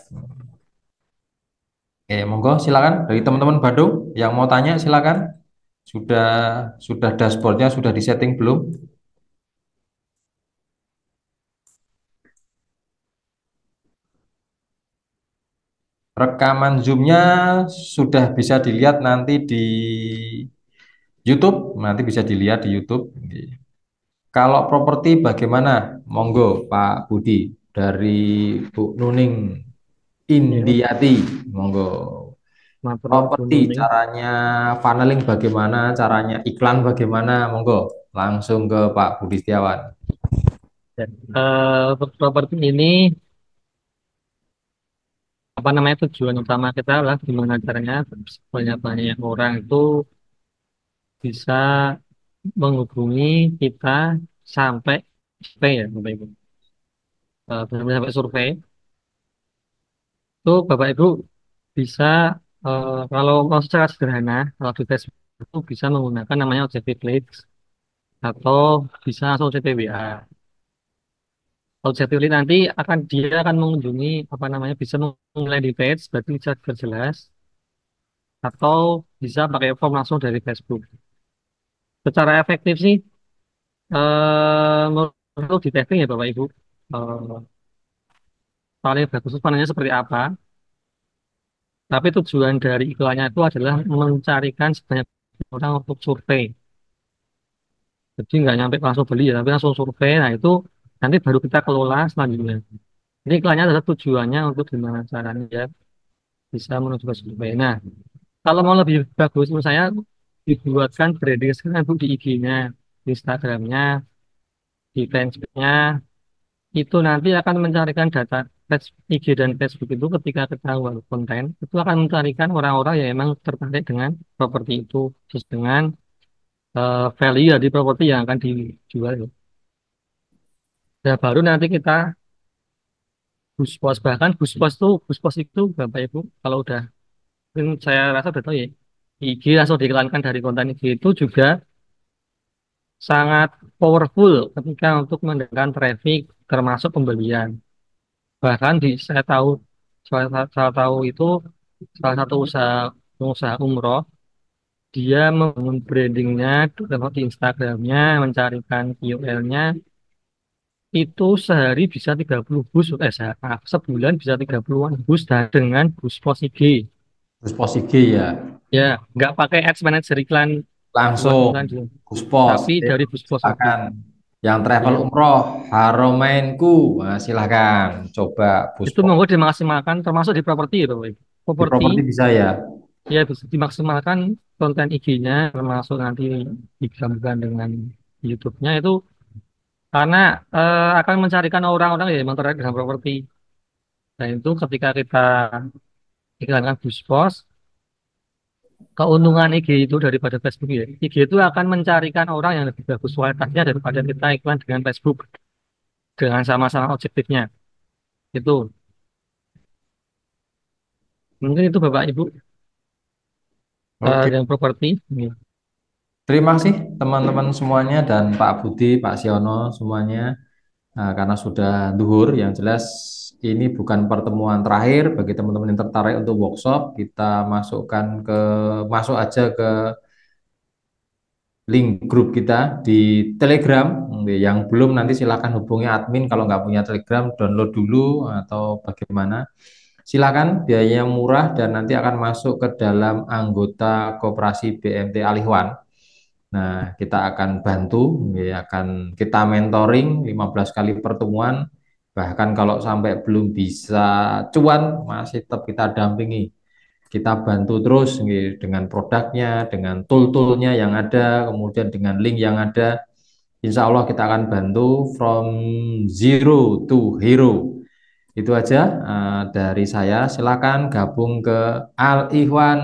Oke, monggo silakan dari teman-teman Bandung yang mau tanya silakan. Sudah dashboardnya sudah disetting belum? Rekaman Zoom-nya sudah bisa dilihat nanti di YouTube, nanti bisa dilihat di YouTube. Kalau properti bagaimana? Monggo Pak Budi dari Bu Nuning Indiati, monggo. Matur Properti nuwun. caranya funneling bagaimana, caranya iklan bagaimana, monggo langsung ke Pak Budi Setiawan. Ya. Untuk properti ini apa namanya tujuan utama kita adalah gimana caranya banyak-banyak orang itu bisa menghubungi kita sampai survei ya Bapak Ibu. Benar-benar sampai survei itu Bapak Ibu bisa kalau mau secara sederhana kalau di Facebook itu bisa menggunakan namanya objective leads atau bisa langsung CTWA. Objective lead nanti dia akan mengunjungi apa namanya bisa landing page berarti bisa jelas atau bisa pakai form langsung dari Facebook. Secara efektif sih menurut di testing ya Bapak Ibu. Eh, Paling bagus itu panelnya seperti apa. Tapi tujuan dari iklannya itu adalah mencarikan sebanyak orang untuk survei. Jadi nggak nyampe langsung beli ya, tapi langsung survei. Nah itu nanti baru kita kelola selanjutnya. Ini iklannya adalah tujuannya untuk gimana caranya ya bisa menuju ke survei. Nah kalau mau lebih bagus menurut saya dibuatkan branding sekarang Bu, di IG-nya, di Instagram-nya, di fanpage-nya itu nanti akan mencarikan data IG dan Facebook itu ketika kita buat konten itu akan mencarikan orang-orang yang memang tertarik dengan properti itu terus dengan value dari properti yang akan dijual. Nah, baru nanti kita Buspos bahkan Buspos itu Bapak Ibu kalau udah mungkin saya rasa udah tahu ya di IG langsung diiklankan dari konten IG itu juga sangat powerful ketika untuk mendatangkan traffic termasuk pembelian. Bahkan saya tahu itu salah satu usaha umroh dia membangun brandingnya di Instagramnya mencarikan KOL-nya itu sehari bisa 30 bus sebulan bisa 30-an bus dengan bus pos IG Terus posisi ya, ya nggak pakai ads manager iklan buat langsung iklan dulu Guspos, tapi dari bus pos IG silakan. Yang travel Ya, umroh, Haromainku, nah, silahkan coba itu Buspok. monggo dimaksimalkan termasuk di properti itu, Pak. Di Properti properti bisa ya. ya bisa dimaksimalkan konten IG-nya termasuk nanti digabungkan dengan YouTube-nya itu karena akan mencarikan orang-orang ya yang tertarik dengan properti. Dan itu ketika kita iklankan Buspos, keuntungan IG itu daripada Facebook ya. IG itu akan mencarikan orang yang lebih bagus kualitasnya daripada kita iklan dengan Facebook dengan sama-sama objektifnya. Itu mungkin itu Bapak Ibu Oke. yang properti. Ya. Terima kasih teman-teman semuanya dan Pak Budi, Pak Siono semuanya. Nah, karena sudah duhur, yang jelas ini bukan pertemuan terakhir bagi teman-teman yang tertarik untuk workshop. Kita masuk aja ke link grup kita di Telegram. Yang belum nanti silakan hubungi admin kalau nggak punya Telegram, download dulu atau bagaimana. Silakan, biayanya murah dan nanti akan masuk ke dalam anggota Koperasi BMT Alihwan. Nah, kita akan bantu, ya, akan kita mentoring 15 kali pertemuan. Bahkan kalau sampai belum bisa cuan, masih tetap kita dampingi. Kita bantu terus dengan produknya, dengan tool-toolnya yang ada, kemudian dengan link yang ada. Insya Allah kita akan bantu from zero to hero. Itu aja dari saya. Silakan gabung ke Al Ikhwan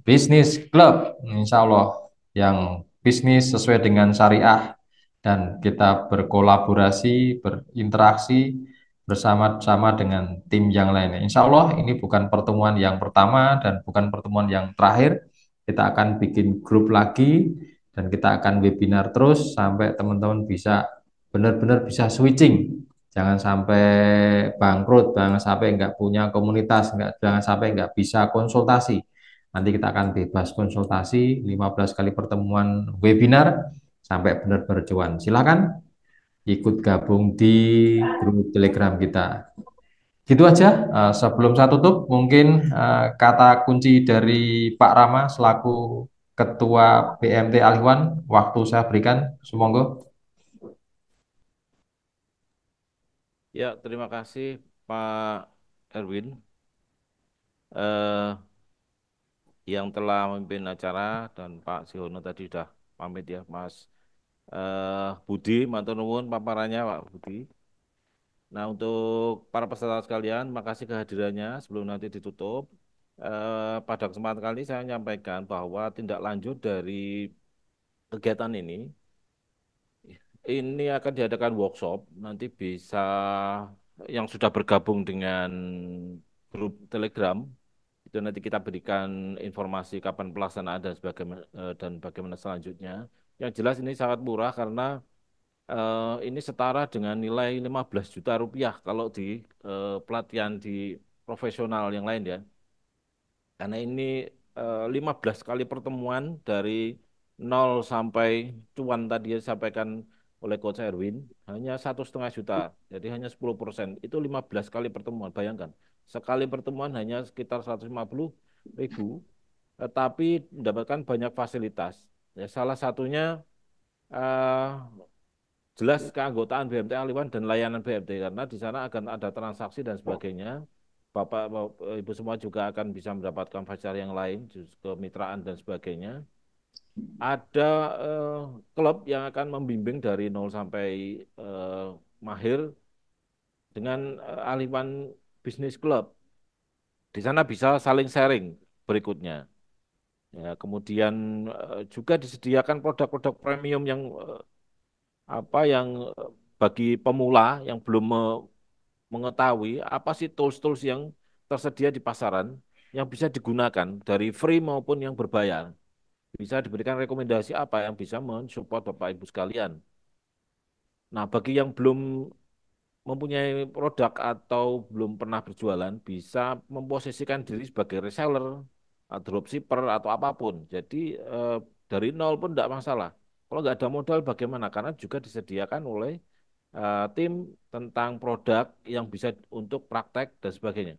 Business Club. Insya Allah yang bisnis sesuai dengan syariah dan kita berkolaborasi, berinteraksi bersama-sama dengan tim yang lainnya. Insya Allah ini bukan pertemuan yang pertama dan bukan pertemuan yang terakhir. Kita akan bikin grup lagi dan kita akan webinar terus sampai teman-teman bisa benar-benar bisa switching. Jangan sampai bangkrut, jangan sampai nggak punya komunitas, jangan sampai nggak bisa konsultasi. Nanti kita akan bebas konsultasi, 15 kali pertemuan webinar, sampai benar-benar cuan. Silakan ikut gabung di grup Telegram kita. Gitu aja. Sebelum saya tutup, mungkin kata kunci dari Pak Rama selaku Ketua BMT Alihwan, waktu saya berikan. Semoga. Ya, terima kasih Pak Erwin eh, yang telah memimpin acara dan Pak Sihono tadi sudah pamit ya, Mas Budi, matur nuwun paparannya Pak Budi. Nah, untuk para peserta sekalian, makasih kehadirannya sebelum nanti ditutup. Pada kesempatan kali saya menyampaikan bahwa tindak lanjut dari kegiatan ini akan diadakan workshop, nanti bisa yang sudah bergabung dengan grup Telegram, itu nanti kita berikan informasi kapan pelaksanaan dan bagaimana selanjutnya. Yang jelas ini sangat murah karena ini setara dengan nilai 15 juta rupiah kalau di pelatihan di profesional yang lain ya. Karena ini 15 kali pertemuan dari nol sampai cuan tadi yang disampaikan oleh Coach Erwin, hanya 1,5 juta, jadi hanya 10%. Itu 15 kali pertemuan, bayangkan. Sekali pertemuan hanya sekitar 150.000, tetapi mendapatkan banyak fasilitas. Ya, salah satunya eh, jelas keanggotaan BMT Aliwan dan layanan BMT karena di sana akan ada transaksi dan sebagainya. Ibu semua juga akan bisa mendapatkan fasilitas yang lain, kemitraan dan sebagainya. Ada klub yang akan membimbing dari nol sampai mahir dengan Aliwan Business Club. Di sana bisa saling sharing berikutnya. Ya, kemudian juga disediakan produk-produk premium yang bagi pemula yang belum mengetahui apa sih tools-tools yang tersedia di pasaran yang bisa digunakan dari free maupun yang berbayar. Bisa diberikan rekomendasi apa yang bisa mensupport Bapak Ibu sekalian. Nah, bagi yang belum mempunyai produk atau belum pernah berjualan, bisa memposisikan diri sebagai reseller, dropshipper atau apapun. Jadi dari nol pun tidak masalah. Kalau nggak ada modal bagaimana? Karena juga disediakan oleh tim tentang produk yang bisa untuk praktek dan sebagainya.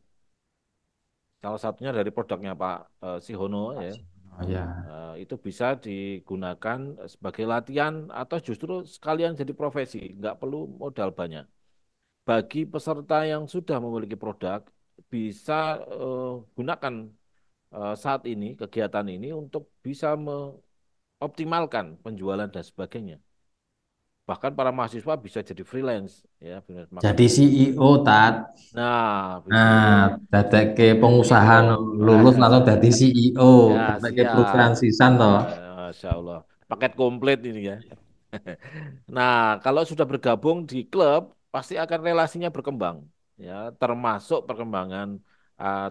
Salah satunya dari produknya Pak Sihono ya. Oh, ya. Itu bisa digunakan sebagai latihan atau justru sekalian jadi profesi, nggak perlu modal banyak. Bagi peserta yang sudah memiliki produk, bisa gunakan saat ini kegiatan ini untuk bisa mengoptimalkan penjualan dan sebagainya. Bahkan para mahasiswa bisa jadi freelance, ya, freelance Jadi marketing. CEO, Tat. Nah, Nah, begitu. dadake pengusaha no. CEO. Lulus langsung jadi CEO, Ya, dadake siap. perusahaan sisan toh. Masya Allah. Paket komplit ini ya. Nah, kalau sudah bergabung di klub, pasti akan relasinya berkembang. Ya, termasuk perkembangan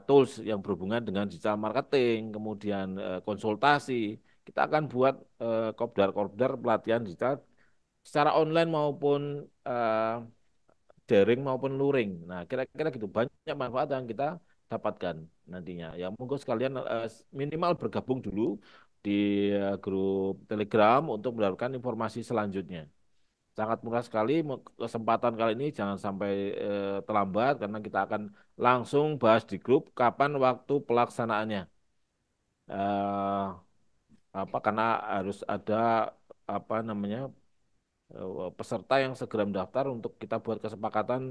tools yang berhubungan dengan digital marketing, kemudian konsultasi. Kita akan buat kopdar-kopdar pelatihan digital secara online maupun daring maupun luring. Nah, kira-kira gitu banyak manfaat yang kita dapatkan nantinya. Ya, monggo sekalian minimal bergabung dulu di grup Telegram untuk mendapatkan informasi selanjutnya. Sangat murah sekali. Kesempatan kali ini jangan sampai terlambat karena kita akan langsung bahas di grup kapan waktu pelaksanaannya. Eh, apa karena harus ada apa namanya peserta yang segera mendaftar untuk kita buat kesepakatan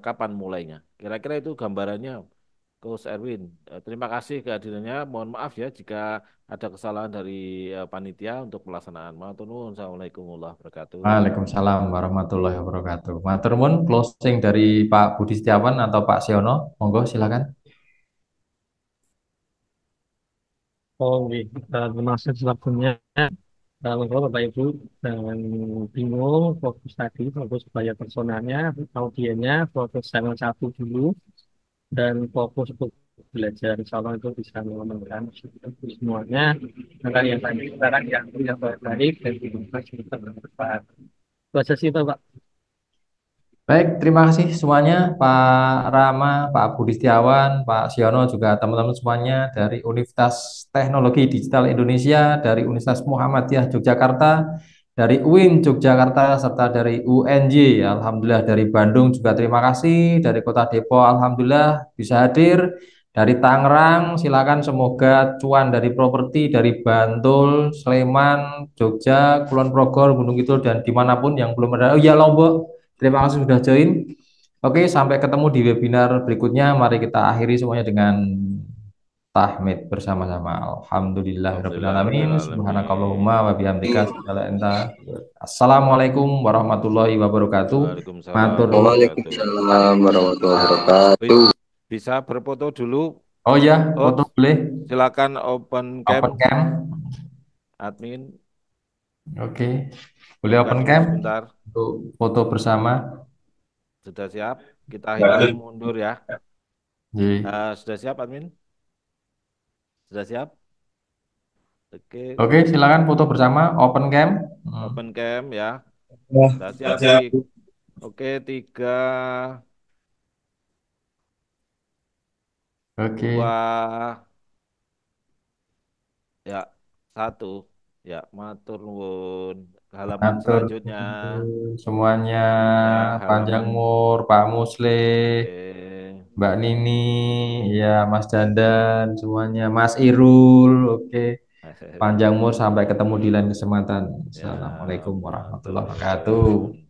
kapan mulainya. Kira-kira itu gambarannya, Coach Erwin. Terima kasih kehadirannya. Mohon maaf ya jika ada kesalahan dari panitia untuk pelaksanaan. Matur nuwun. Assalamualaikum warahmatullahi wabarakatuh. Waalaikumsalam warahmatullahi wabarakatuh. Matur nuwun, closing dari Pak Budi Setiawan atau Pak Siono. Monggo silakan. Oh, gitu. Termasuk waktunya. Kalau Bapak Ibu jangan bingung, fokus tadi, fokus bayar personalnya, audiennya, fokus channel satu dulu, dan fokus untuk belajar. Insya Allah itu bisa mengamankan semuanya. Maka yang tadi sekarang yang baik-baik dan dibuka cerita bermanfaat. Itu aja sih Pak. Baik, terima kasih semuanya Pak Rama, Pak Budi Setiawan, Pak Siono, juga teman-teman semuanya dari Universitas Teknologi Digital Indonesia, dari Universitas Muhammadiyah Yogyakarta, dari UIN Yogyakarta, serta dari UNJ. Alhamdulillah dari Bandung juga terima kasih, dari Kota Depok Alhamdulillah bisa hadir, dari Tangerang silakan semoga cuan dari properti dari Bantul, Sleman, Jogja, Kulon Progo, Gunung Kidul, dan dimanapun yang belum ada. Oh ya, Lombok. Terima kasih sudah join. Oke, sampai ketemu di webinar berikutnya. Mari kita akhiri semuanya dengan tahmid bersama-sama. Alhamdulillahirrahmanirrahim. Subhanakallahumma wa bihamdika asyhadu an la ilaha illa anta. Assalamualaikum warahmatullahi wabarakatuh. Waalaikumsalam Matur nuwun. warahmatullahi wabarakatuh. Waalaikumsalam warahmatullahi Bi- wabarakatuh. Bisa berfoto dulu, Oh ya, foto Coach. boleh. Silakan open cam, Open cam. admin. Oke. Boleh Buka open dulu cam sebentar. untuk foto bersama. Sudah siap? Kita hitung mundur ya. Jadi, Sudah siap, admin? Sudah siap? Oke, oke, silakan foto bersama. Open cam. open cam ya. Wah, Sudah siap? siap. Oke, tiga, Oke. dua, ya, satu. Ya, matur nuwun. Ke halaman Atur selanjutnya. semuanya, Ya, Panjang halaman. Mur, Pak Musle, Oke. Mbak Nini, ya Mas Dandan, semuanya, Mas Irul, oke. Panjang Mur, sampai ketemu di lain kesempatan. Ya, Assalamualaikum warahmatullahi matur wabarakatuh. nuwun.